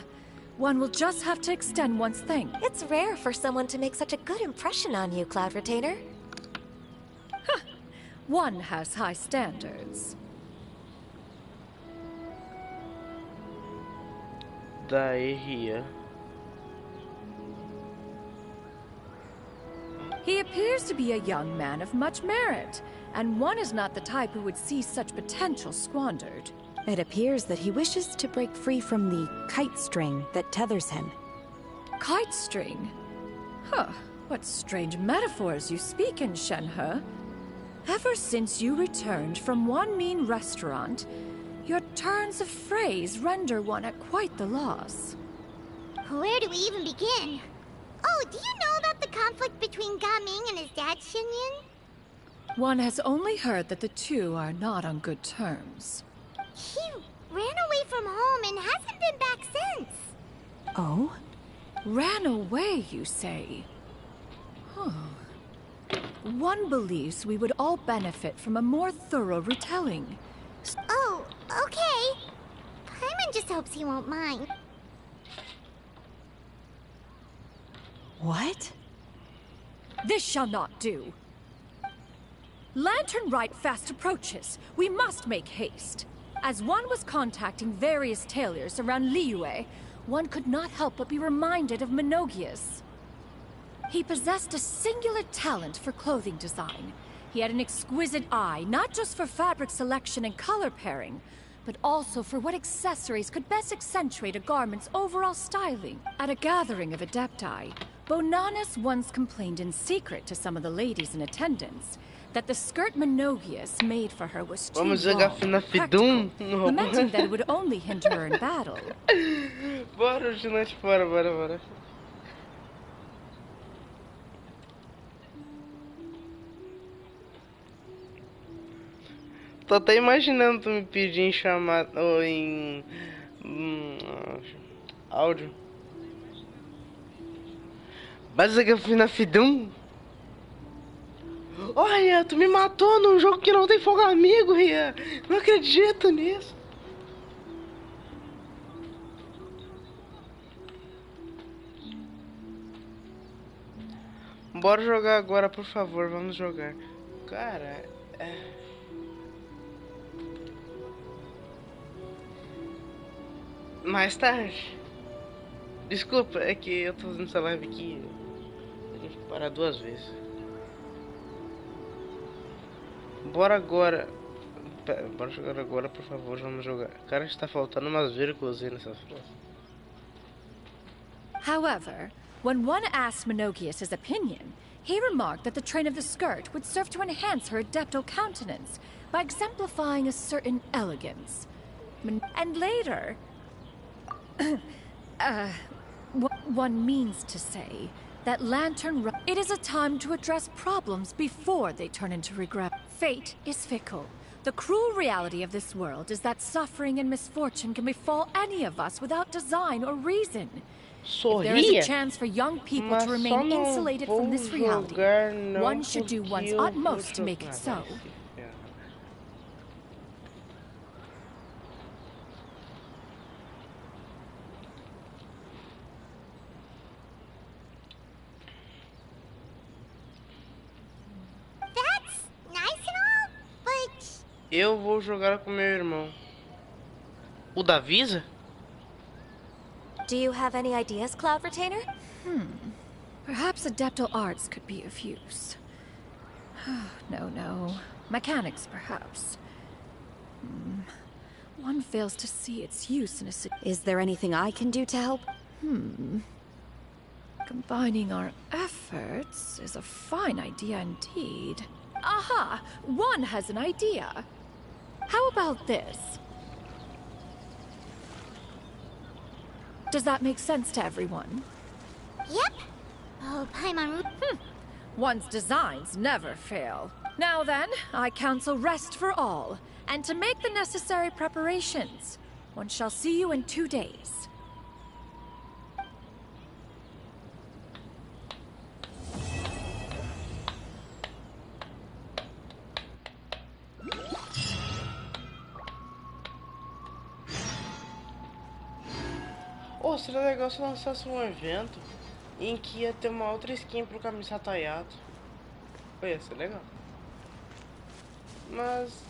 One will just have to extend one's thanks. It's rare for someone to make such a good impression on you, Cloud Retainer. One has high standards. Daí ria. He appears to be a young man of much merit, and one is not the type who would see such potential squandered. It appears that he wishes to break free from the kite string that tethers him. Kite string? Huh, what strange metaphors you speak in, Shenhe. Ever since you returned from one mean restaurant, your turns of phrase render one at quite the loss. Where do we even begin? Oh, do you know about the conflict between Gaming and his dad, Xinyun? One has only heard that the two are not on good terms. He ran away from home and hasn't been back since. Oh? Ran away, you say? Huh. One believes we would all benefit from a more thorough retelling. Oh, okay. Paimon just hopes he won't mind. What? This shall not do. Lantern Rite fast approaches. We must make haste. As one was contacting various tailors around Liyue, one could not help but be reminded of Menogias. He possessed a singular talent for clothing design. He had an exquisite eye, not just for fabric selection and color pairing, but also for what accessories could best accentuate a garment's overall styling. At a gathering of Adepti, Bonanas once complained in secret to some of the ladies in attendance that the skirt Monogius made for her was too long and practical, lamenting that it would only hinder her in battle. Bora, gigante, bora. Tô até imaginando tu me pedir em chamada ou em áudio. Básica fina fidum. Olha, tu me matou num jogo que não tem fogo amigo, Ria. Não acredito nisso. Bora jogar agora, por favor, vamos jogar. Cara, mais tarde. Desculpa, é que eu tô fazendo essa live aqui. A gente parar 2 vezes. Bora agora. Bora jogar agora, por favor, vamos jogar. Cara, está faltando umas vírgulas aí nessa frase. However, when one asked Monogius his opinion, he remarked that the train of the skirt would serve to enhance her adeptal countenance by exemplifying a certain elegance. And later, one means to say that it is a time to address problems before they turn into regret. Fate is fickle. The cruel reality of this world is that suffering and misfortune can befall any of us without design or reason. If there is a chance for young people to remain insulated from this reality, one should do one's utmost to make it so. Eu vou jogar com meu irmão. O da Visa? Do you have any ideas, Cloud Retainer? Perhaps adeptal arts could be of use. No. Mechanics, perhaps. One fails to see its use in a Is there anything I can do to help? Combining our efforts is a fine idea indeed. Aha! One has an idea. How about this? Does that make sense to everyone? Yep. Oh, Paimon. One's designs never fail. Now then, I counsel rest for all, and to make the necessary preparations. One shall see you in 2 days. Oh, seria legal se lançasse um evento em que ia ter uma outra skin pro camisa taiado. Ia ser legal. Mas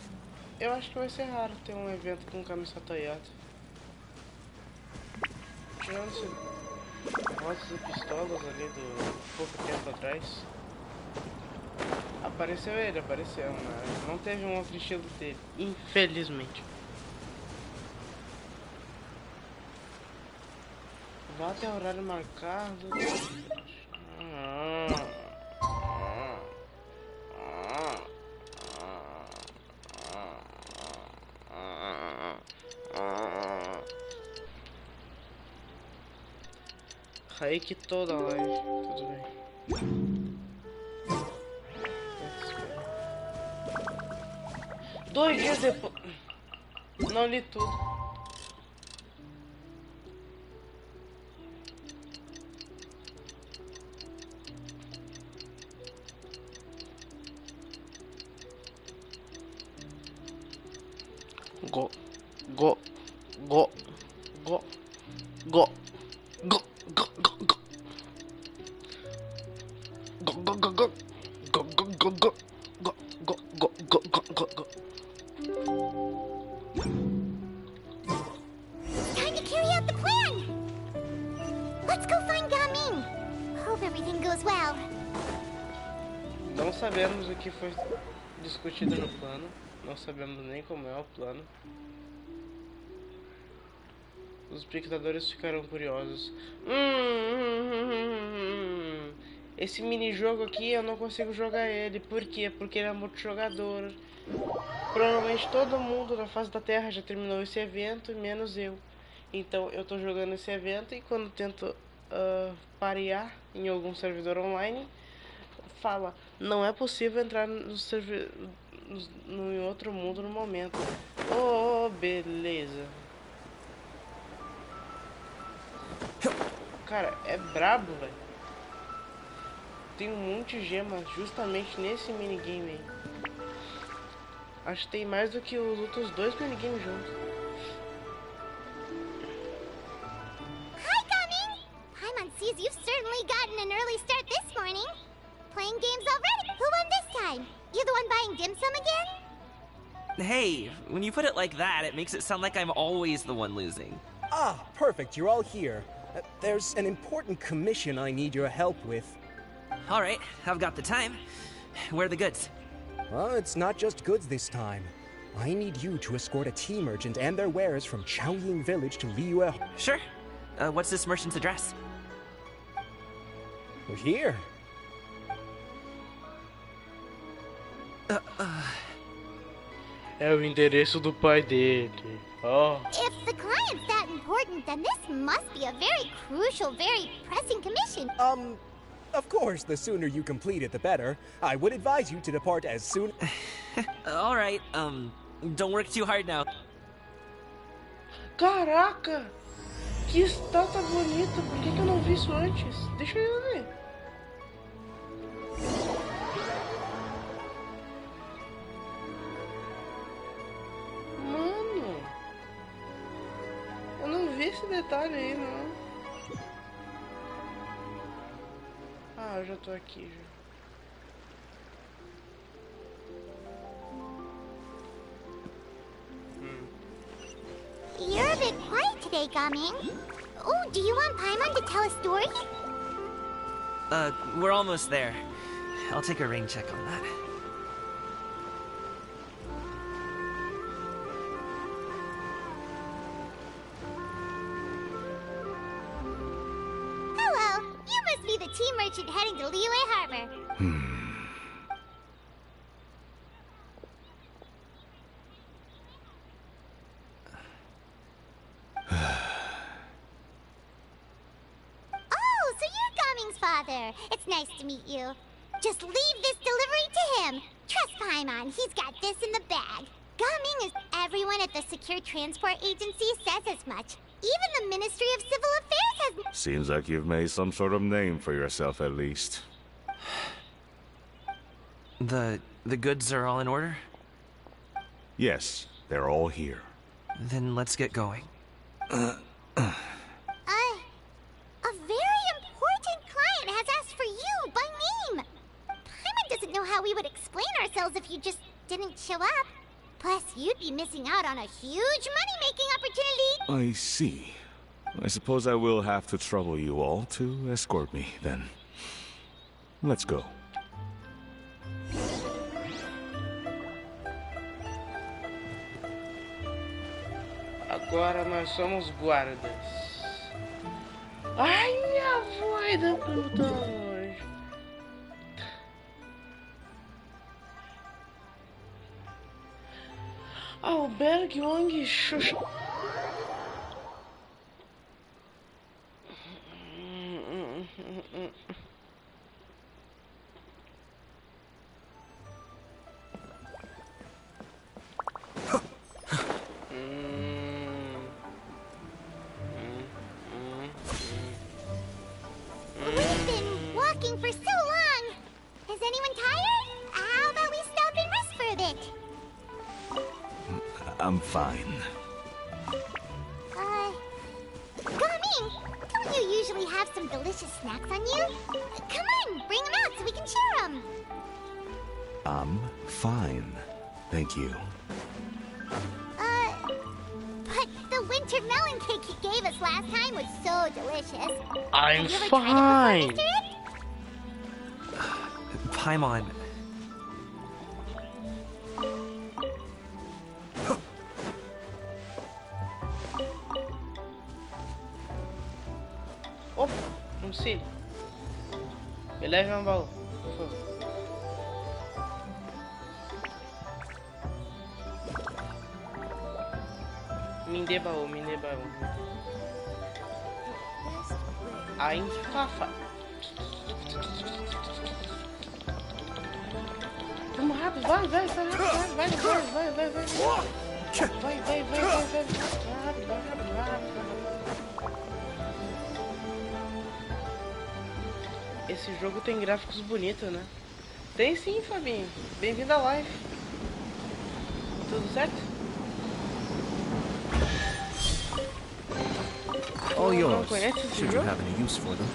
eu acho que vai ser raro ter um evento com camisa taiado. Tirando-se motos e pistolas ali do pouco tempo atrás. Apareceu, mas não teve um outro estilo dele, infelizmente. Vá até o horário marcado. Raik toda a live, tudo bem. 2 dias depois. Não li tudo. Time to carry out the plan. Let's go find Gamin. Hope everything goes well. Não sabemos o que foi discutido no plano. Não sabemos nem como é o plano. Os espectadores ficarão curiosos. Esse minijogo aqui eu não consigo jogar ele. Por quê? Porque ele é multijogador. Provavelmente todo mundo na face da Terra já terminou esse evento, menos eu. Então eu tô jogando esse evento e quando tento parear em algum servidor online, fala, não é possível entrar em outro mundo no momento. Oh, beleza. Cara, é brabo, velho. Tem um monte de gemas justamente nesse minigame aí. Acho que tem mais do que os outros 2 minigames juntos. Hi, Gummy! Paimon sees you've certainly gotten an early start this morning. Playing games already? Who won this time? You the one buying dim sum again? Hey, when you put it like that, it makes it sound like I'm always the one losing. Ah, perfect, you're all here. There's an important commission I need your help with. All right, I've got the time. Where are the goods? Well, it's not just goods this time. I need you to escort a tea merchant and their wares from Chaoying Village to Liyue. Sure. What's this merchant's address? We're here. É o endereço do pai dele. Oh. If the client's that important, then this must be a very crucial, very pressing commission. Of course, the sooner you complete it, the better. I would advise you to depart as soon... All right, don't work too hard now. Caraca! Que estátua bonita! Por que eu não vi isso antes? Deixa eu ver. Mano! Eu não vi esse detalhe aí, não. Ah, eu já tô aqui, já. You're a bit quiet today, Gaming. Oh, do you want Paimon to tell a story? We're almost there. I'll take a rain check on that. Hello, you must be the tea merchant heading to Liyue Harbor. Father, it's nice to meet you. Just leave this delivery to him. Trust Paimon, he's got this in the bag. Gaming is everyone at the Secure Transport Agency says as much. Even the Ministry of Civil Affairs has... Seems like you've made some sort of name for yourself, at least. The goods are all in order? Yes, they're all here. Then let's get going. A very important client has asked for you by name. Paimon doesn't know how we would explain ourselves if you just didn't show up. Plus, you'd be missing out on a huge money-making opportunity. I see. I suppose I will have to trouble you all to escort me, then. Let's go. Agora nós somos guardas. Ai, minha voz da puta hoje. Albergue Wang Xuxa. We've been walking for so long. Is anyone tired? How about we stop and rest for a bit? I'm fine. Gaming, don't you usually have some delicious snacks on you? Come on, bring them out so we can share them. I'm fine. Thank you. But the winter melon cake you gave us last time was so delicious. I'm Have you ever fine. tried it before, Mr. Ed? Paimon. auxílio. Me leve um baú, por favor. Me dê baú, me dê baú. Einfach. Vamos rápido, vai, vai, vai, vai, vai, vai, vai, vai, vai, vai, rápido, rápido, rápido. Esse jogo tem gráficos bonitos, né? Tem sim, Fabinho. Bem-vindo à live. Tudo certo? All Não yours, conhece esse should you jogo? have any use for them.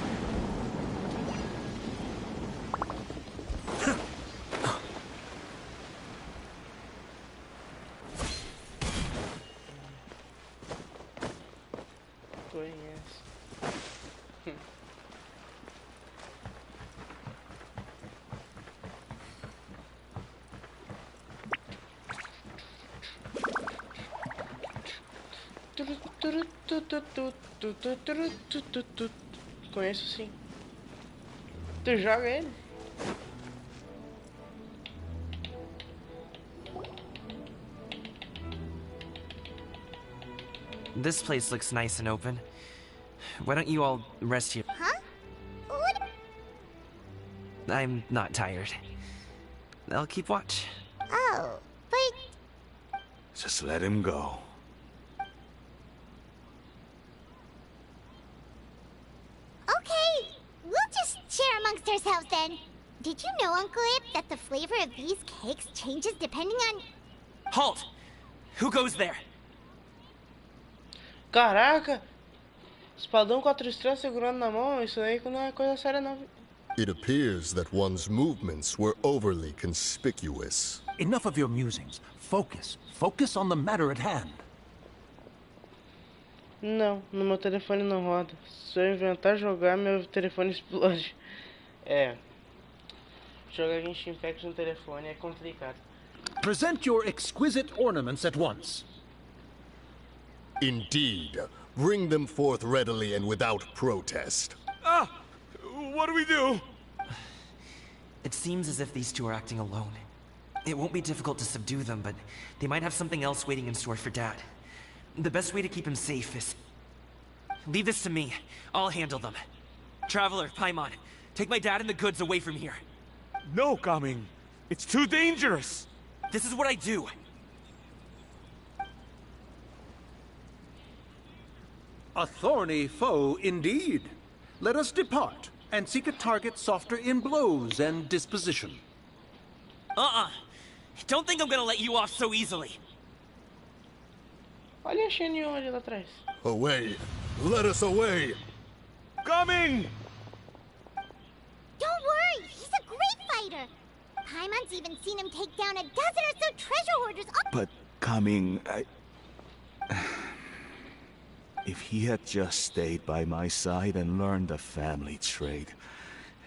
Conhece. Conheço sim. Tu joga ele? This place looks nice and open. Why don't you all rest here? Huh? What? I'm not tired. I'll keep watch. Oh, but Just let him go. okay. We'll just share amongst ourselves then. Did you know, Uncle Ip, that the flavor of these cakes changes depending on... Halt! Who goes there? Caraca! Espadão 4 estrelas segurando na mão, isso aí não é coisa séria não. It appears that one's movements were overly conspicuous. Enough of your musings. Focus. Focus on the matter at hand. Não, no meu telefone não roda. Se eu inventar jogar, meu telefone explode. É. Jogar Genshin Impact no telefone é complicado. Present your exquisite ornaments at once. Indeed. Bring them forth readily and without protest. Ah! What do we do? It seems as if these two are acting alone. It won't be difficult to subdue them, but they might have something else waiting in store for Dad. The best way to keep him safe is... Leave this to me. I'll handle them. Traveler, Paimon, take my dad and the goods away from here. No, Coming. It's too dangerous. This is what I do. A thorny foe indeed. Let us depart and seek a target softer in blows and disposition. Don't think I'm gonna let you off so easily. Olha a Shenyon ali lá atrás. Away! Let us away! Coming! Don't worry, he's a great fighter. Paimon's even seen him take down a dozen or so treasure hoarders. But Coming, if he had just stayed by my side and learned the family trade,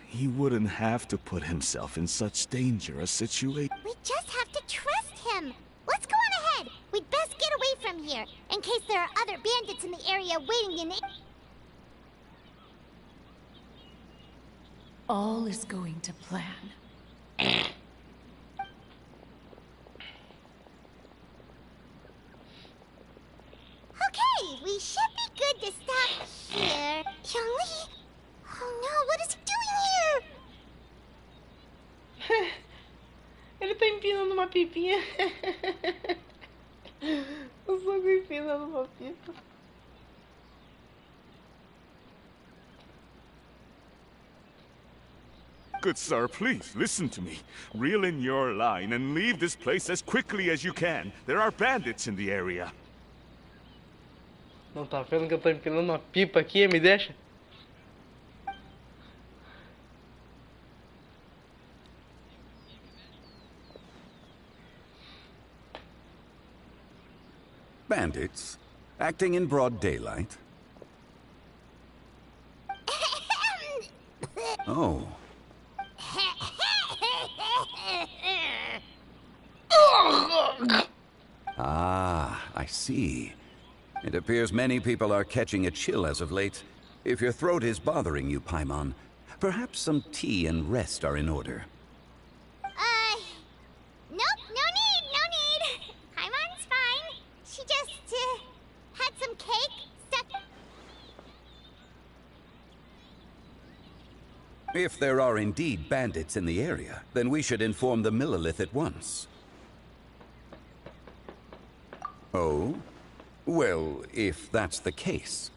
he wouldn't have to put himself in such dangerous situation. We just have to trust him. Let's go on ahead. We'd best get away from here, in case there are other bandits in the area waiting in the... All is going to plan. Okay, we should be good to stop here. Youngly? Oh no, what is he doing here? Ele tá empinando uma pipinha. O Sogo empinando uma pipa. Good sir, please, listen to me. Reel in your line and leave this place as quickly as you can. There are bandits in the area. Não tá vendo que eu tô empinando uma pipa aqui, me deixa? Bandits? Acting in broad daylight? Oh. Ah, I see. It appears many people are catching a chill as of late. If your throat is bothering you, Paimon, perhaps some tea and rest are in order. Nope, no need. Paimon's fine. She just, had some cake stuck. If there are indeed bandits in the area, then we should inform the Millelith at once. Oh? Well, if that's the case.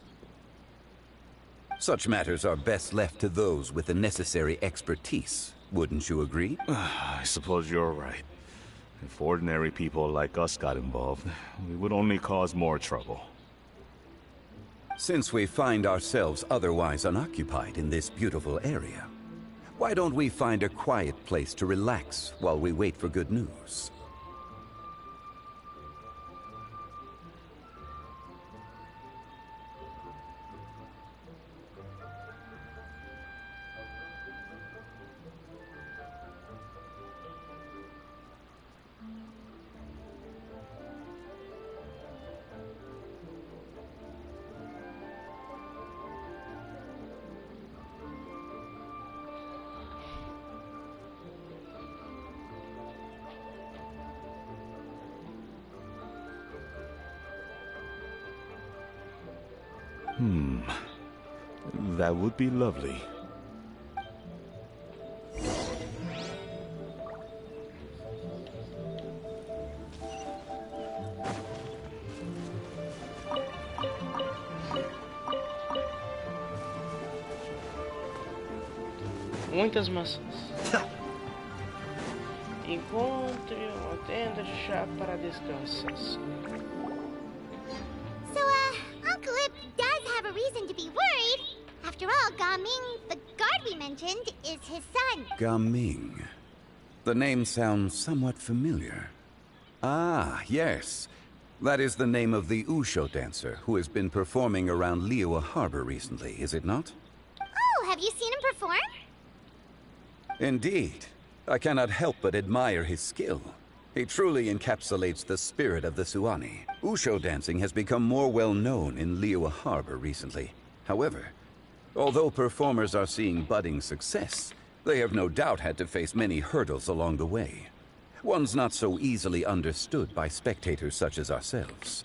Such matters are best left to those with the necessary expertise, wouldn't you agree? I suppose you're right. If ordinary people like us got involved, we would only cause more trouble. Since we find ourselves otherwise unoccupied in this beautiful area, why don't we find a quiet place to relax while we wait for good news? That would be lovely. Muitas maçãs. Encontre uma tenda de chá para descansar. So, Uncle Ip does have a reason to be worried. After all, Gaming, the guard we mentioned, is his son. Gaming. The name sounds somewhat familiar. Ah, yes. That is the name of the Usho dancer who has been performing around Liyue Harbor recently, is it not? Oh, have you seen him perform? Indeed. I cannot help but admire his skill. He truly encapsulates the spirit of the Suani. Usho dancing has become more well known in Liyue Harbor recently. However, although performers are seeing budding success, they have no doubt had to face many hurdles along the way. One's not so easily understood by spectators such as ourselves.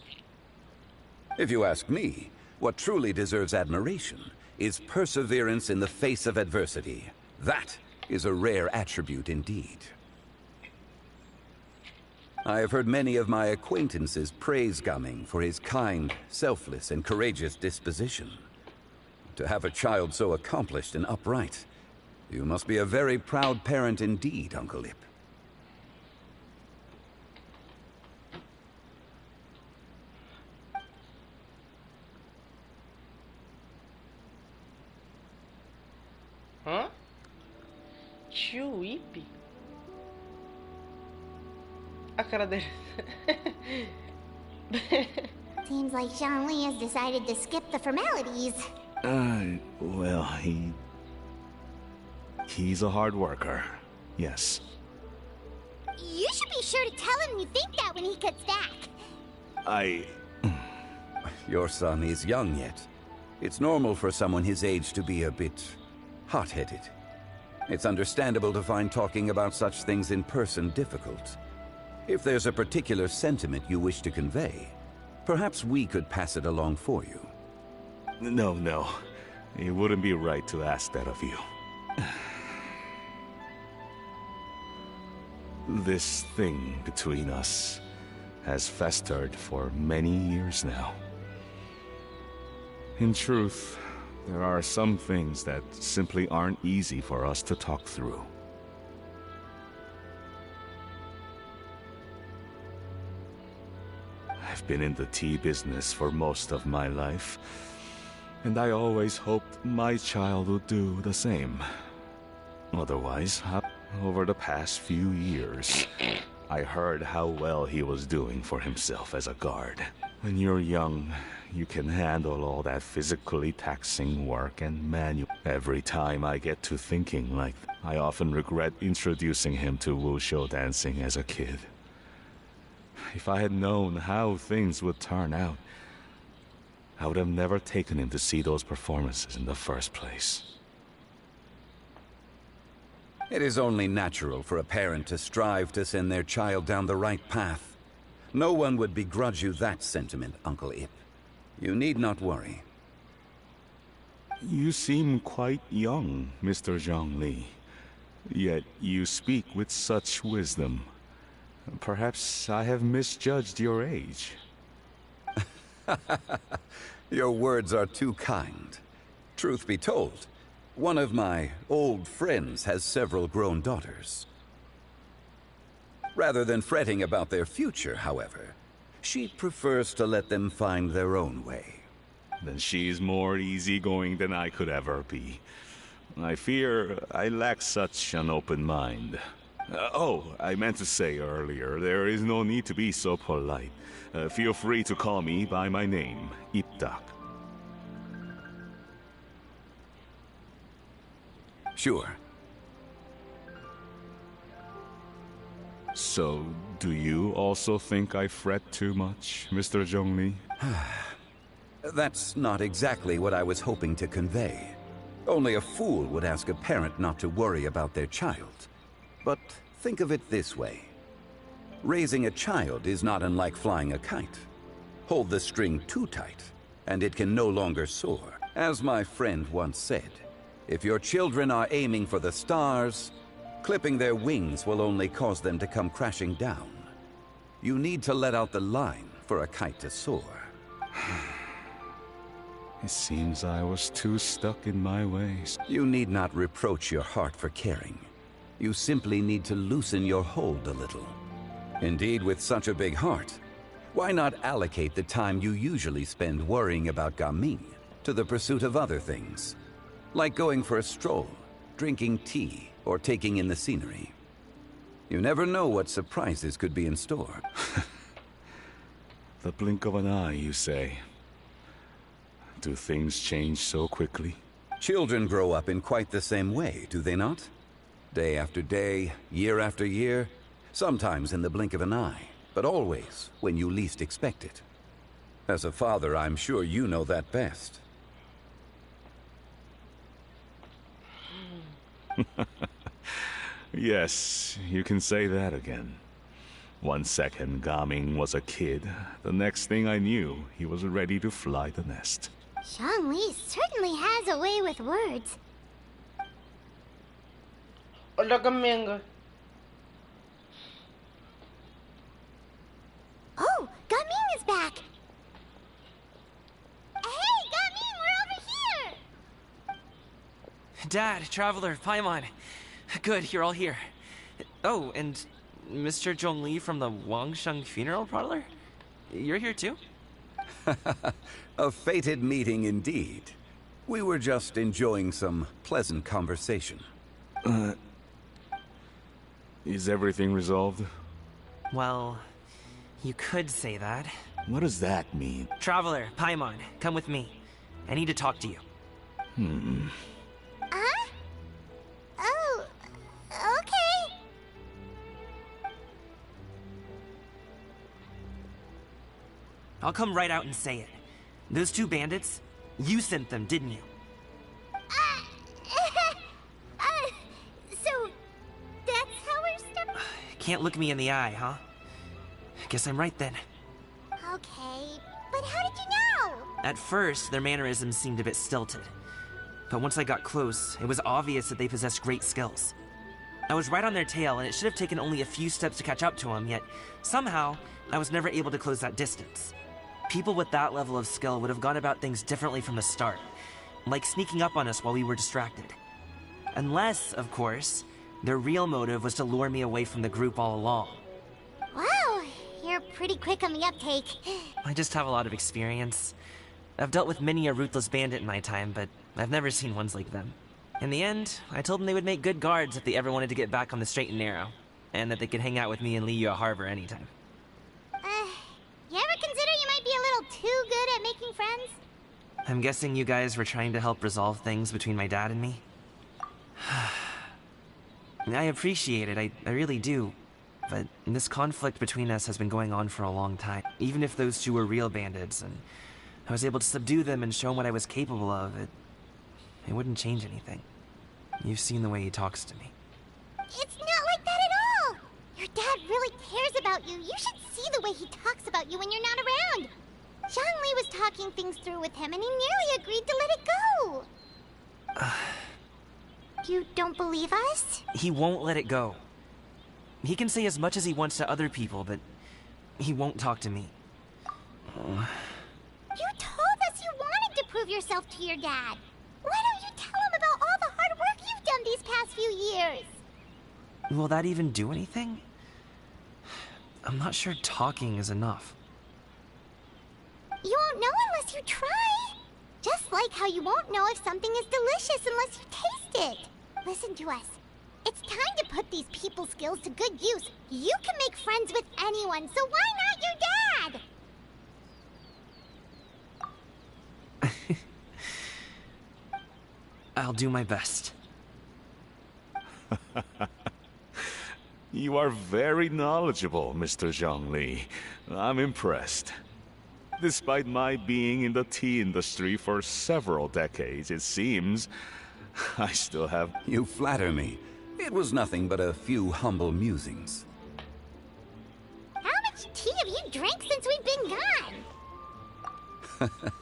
If you ask me, what truly deserves admiration is perseverance in the face of adversity. That is a rare attribute indeed. I have heard many of my acquaintances praise Gaming for his kind, selfless, and courageous disposition. To have a child so accomplished and upright, you must be a very proud parent indeed, Uncle Ip. Hã? Tio Ip? A cara dele. Seems like Zhongli has decided to skip the formalities. Well, he's a hard worker. Yes. You should be sure to tell him you think that when he gets back. Your son is young yet. It's normal for someone his age to be a bit hot-headed. It's understandable to find talking about such things in person difficult. If there's a particular sentiment you wish to convey, perhaps we could pass it along for you. No. It wouldn't be right to ask that of you. This thing between us has festered for many years now. In truth, there are some things that simply aren't easy for us to talk through. I've been in the tea business for most of my life, and I always hoped my child would do the same. Otherwise, over the past few years, I heard how well he was doing for himself as a guard. When you're young, you can handle all that physically taxing work and manual. Every time I get to thinking like that, I often regret introducing him to wushu dancing as a kid. If I had known how things would turn out, I would have never taken him to see those performances in the first place. It is only natural for a parent to strive to send their child down the right path. No one would begrudge you that sentiment, Uncle Ip. You need not worry. You seem quite young, Mr. Zhongli. Yet you speak with such wisdom. Perhaps I have misjudged your age. Your words are too kind. Truth be told, one of my old friends has several grown daughters. Rather than fretting about their future, however, she prefers to let them find their own way. Then she's more easygoing than I could ever be. I fear I lack such an open mind. I meant to say earlier, there is no need to be so polite. Feel free to call me by my name, Iptak. Sure. So, do you also think I fret too much, Mr. Zhongli? That's not exactly what I was hoping to convey. Only a fool would ask a parent not to worry about their child. But think of it this way. Raising a child is not unlike flying a kite. Hold the string too tight, and it can no longer soar. As my friend once said, if your children are aiming for the stars, clipping their wings will only cause them to come crashing down. You need to let out the line for a kite to soar. It seems I was too stuck in my ways. You need not reproach your heart for caring. You simply need to loosen your hold a little. Indeed, with such a big heart, why not allocate the time you usually spend worrying about Gaming to the pursuit of other things? Like going for a stroll, drinking tea, or taking in the scenery. You never know what surprises could be in store. The blink of an eye, you say. Do things change so quickly? Children grow up in quite the same way, do they not? Day after day, year after year, sometimes in the blink of an eye, but always when you least expect it. As a father, I'm sure you know that best. Yes, you can say that again. 1 second, Gaming was a kid. The next thing I knew, he was ready to fly the nest. Zhongli certainly has a way with words. Olha Gamenga. Oh, Gaming is back! Hey, Gaming, we're over here! Dad, Traveler, Paimon. Good, you're all here. Oh, and Mr. Zhongli from the Wangsheng Funeral Parlor? You're here too? A fated meeting indeed. We were just enjoying some pleasant conversation. Is everything resolved? Well, you could say that. What does that mean? Traveler, Paimon, come with me. I need to talk to you. Huh? Oh, okay. I'll come right out and say it. Those two bandits, you sent them, didn't you? So, that's how we're stepping? Can't look me in the eye, huh? Guess I'm right then. Okay, but how did you know? At first, their mannerisms seemed a bit stilted. But once I got close, it was obvious that they possessed great skills. I was right on their tail, and it should have taken only a few steps to catch up to them, yet somehow, I was never able to close that distance. People with that level of skill would have gone about things differently from the start, like sneaking up on us while we were distracted. Unless, of course, their real motive was to lure me away from the group all along. Wow, you're pretty quick on the uptake. I just have a lot of experience. I've dealt with many a ruthless bandit in my time, but I've never seen ones like them. In the end, I told them they would make good guards if they ever wanted to get back on the straight and narrow, and that they could hang out with me in Liyue Harbor anytime. You ever consider you might be a little too good at making friends? I'm guessing you guys were trying to help resolve things between my dad and me? I appreciate it, I really do. But this conflict between us has been going on for a long time. Even if those two were real bandits, and I was able to subdue them and show him what I was capable of, it wouldn't change anything. You've seen the way he talks to me. It's not like that at all! Your dad really cares about you. You should see the way he talks about you when you're not around. Zhongli was talking things through with him and he nearly agreed to let it go. You don't believe us? He won't let it go. He can say as much as he wants to other people, but he won't talk to me. You told us you wanted to prove yourself to your dad. Why don't you tell him about all the hard work you've done these past few years? Will that even do anything? I'm not sure talking is enough. You won't know unless you try. Just like how you won't know if something is delicious unless you taste it. Listen to us. It's time to put these people skills to good use. You can make friends with anyone, so why not your dad? I'll do my best. You are very knowledgeable, Mr. Zhongli. I'm impressed. Despite my being in the tea industry for several decades, it seems I still have... You flatter me. It was nothing but a few humble musings. How much tea have you drank since we've been gone?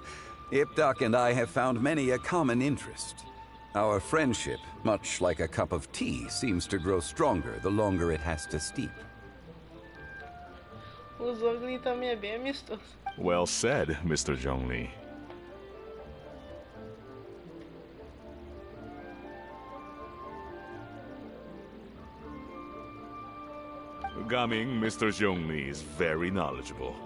Ipdak and I have found many a common interest. Our friendship, much like a cup of tea, seems to grow stronger the longer it has to steep. O Zhongli também é bem amistoso. Well said, Mr. Zhongli. Gaming, Mr. Zhongli is very knowledgeable.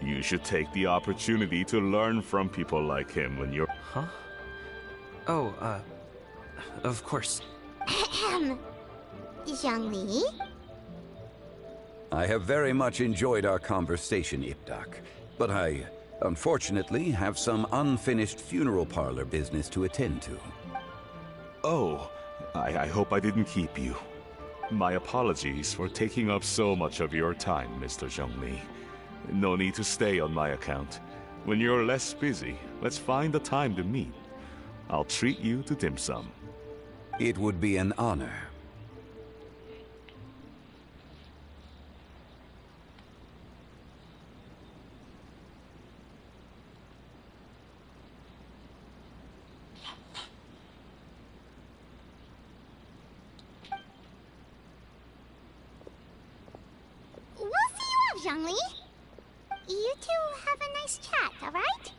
You should take the opportunity to learn from people like him when you're... Huh? Oh, of course. Zhongli? I have very much enjoyed our conversation, Ipdak, but I, unfortunately, have some unfinished funeral parlor business to attend to. Oh, I hope I didn't keep you. My apologies for taking up so much of your time, Mr. Zhongli. No need to stay on my account. When you're less busy, let's find a time to meet. I'll treat you to dim sum. It would be an honor. We'll see you off, Zhongli. You two have a nice chat, alright?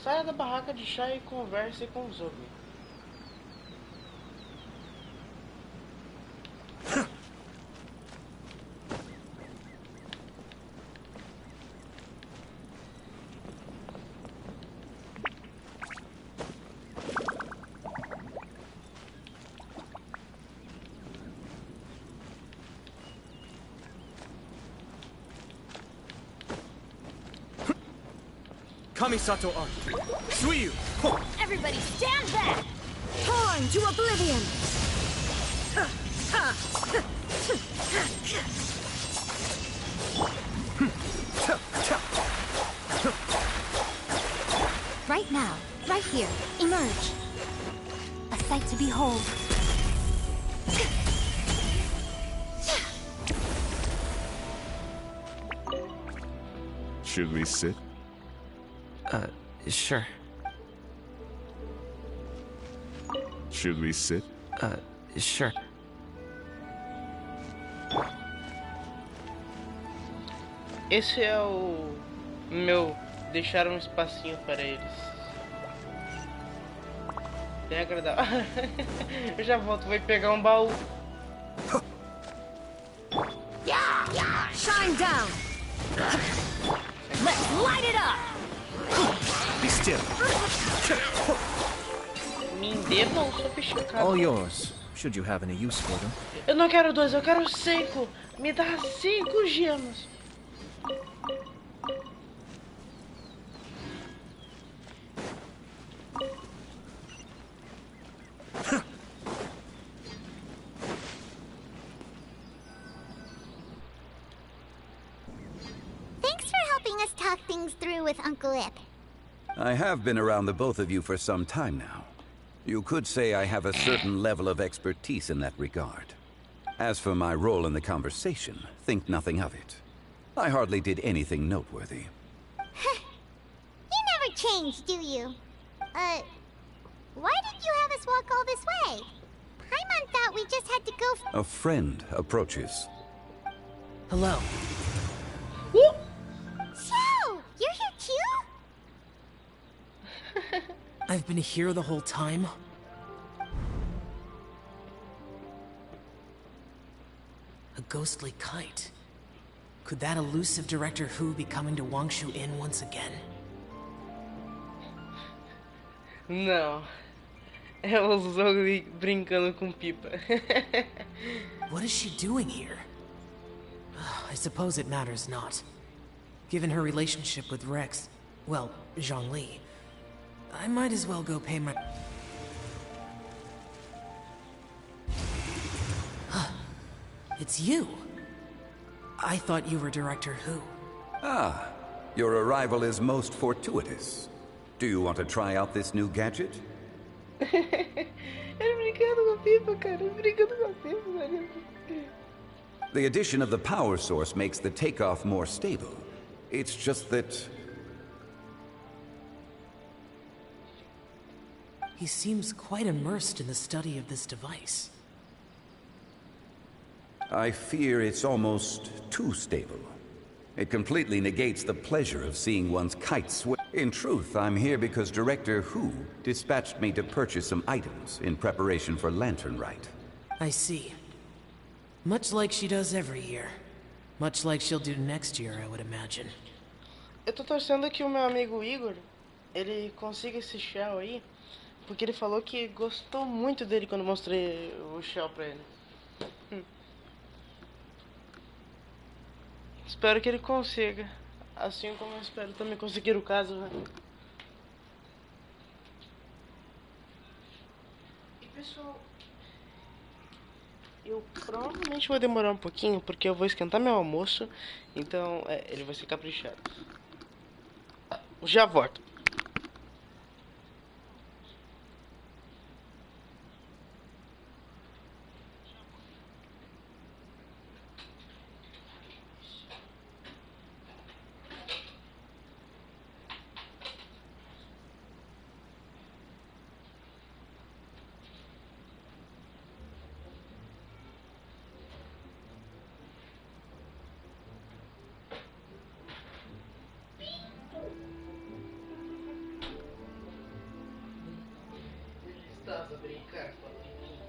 Saia da barraca de chá e converse com o Zhongli. Kamisato Aki. Suiyu! Everybody stand back! Torn to oblivion! Right now, right here, emerge. A sight to behold. Should we sit? Sure. Should we sit? Sure. Esse é o meu deixar um espacinho para eles. Bem agradável. Eu já volto, vou pegar um baú. Shine down! Let's light it up! Be still. Me endevam, sou pichinho. All yours, should you have any use for them. Eu não quero 2, eu quero 5. Me dá 5 gemas. helping us talk things through with Uncle Ip. I have been around the both of you for some time now. You could say I have a certain level of expertise in that regard. As for my role in the conversation, think nothing of it. I hardly did anything noteworthy. You never change, do you? Why did you have us walk all this way? Paimon thought we just had to go A friend approaches. Hello. So, you're here too? I've been here the whole time. A ghostly kite. Could that elusive Director Who be coming to Wangshu Inn once again? Não. É o Zogli brincando com pipa. What is she doing here? I suppose it matters not. Given her relationship with Rex, well, Zhongli, I might as well go pay my... It's you. I thought you were Director Who. Ah, your arrival is most fortuitous. Do you want to try out this new gadget? Ele brincando com pipa, cara. Ele brincando com pipa, velho. The addition of the power source makes the takeoff more stable. It's just that... He seems quite immersed in the study of this device. I fear it's almost too stable. It completely negates the pleasure of seeing one's kite sway. In truth, I'm here because Director Who dispatched me to purchase some items in preparation for Lantern Rite. I see. Much like she does every year. Much like she'll do next year, I would imagine. Eu tô torcendo que o meu amigo Igor, ele consiga esse shell aí, porque ele falou que gostou muito dele quando mostrei o shell pra ele. Espero que ele consiga. Assim como eu espero também conseguir o caso, né? E pessoal, eu provavelmente vou demorar um pouquinho porque eu vou esquentar meu almoço. Então, ele vai ser caprichado. Já volto. Estás a brincar com a menina?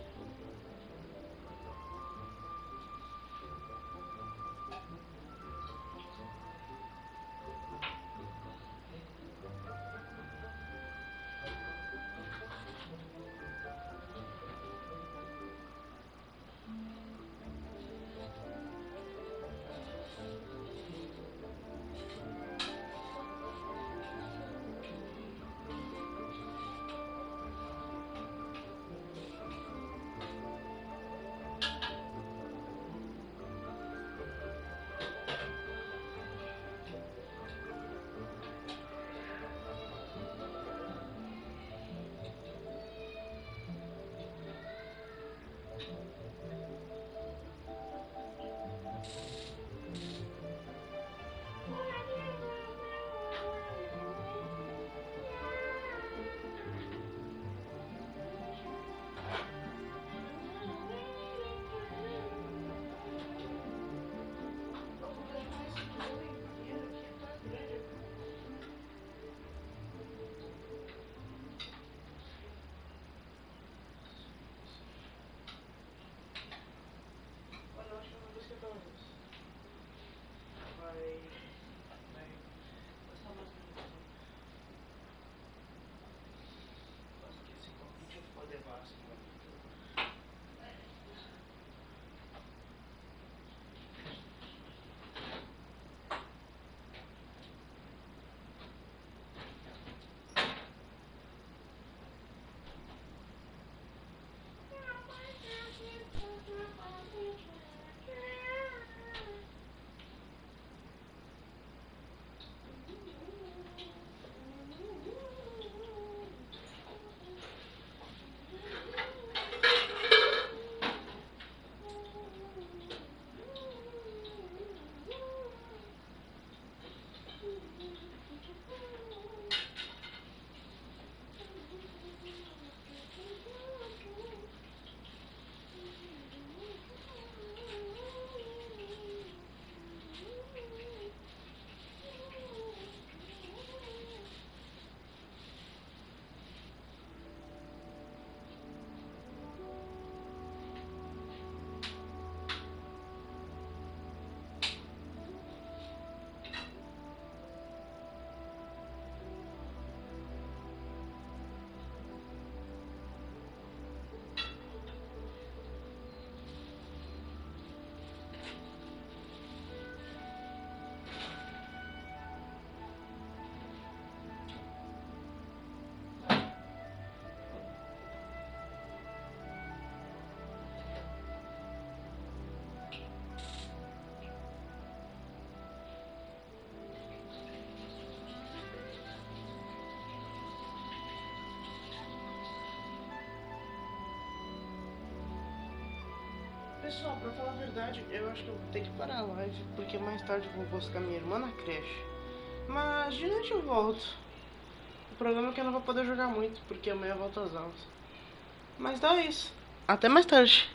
Pessoal, pra falar a verdade, eu acho que eu vou ter que parar a live, porque mais tarde eu vou buscar minha irmã na creche. Mas de noite eu volto. O problema é que eu não vou poder jogar muito, porque amanhã eu volto às aulas. Mas dá isso. Até mais tarde.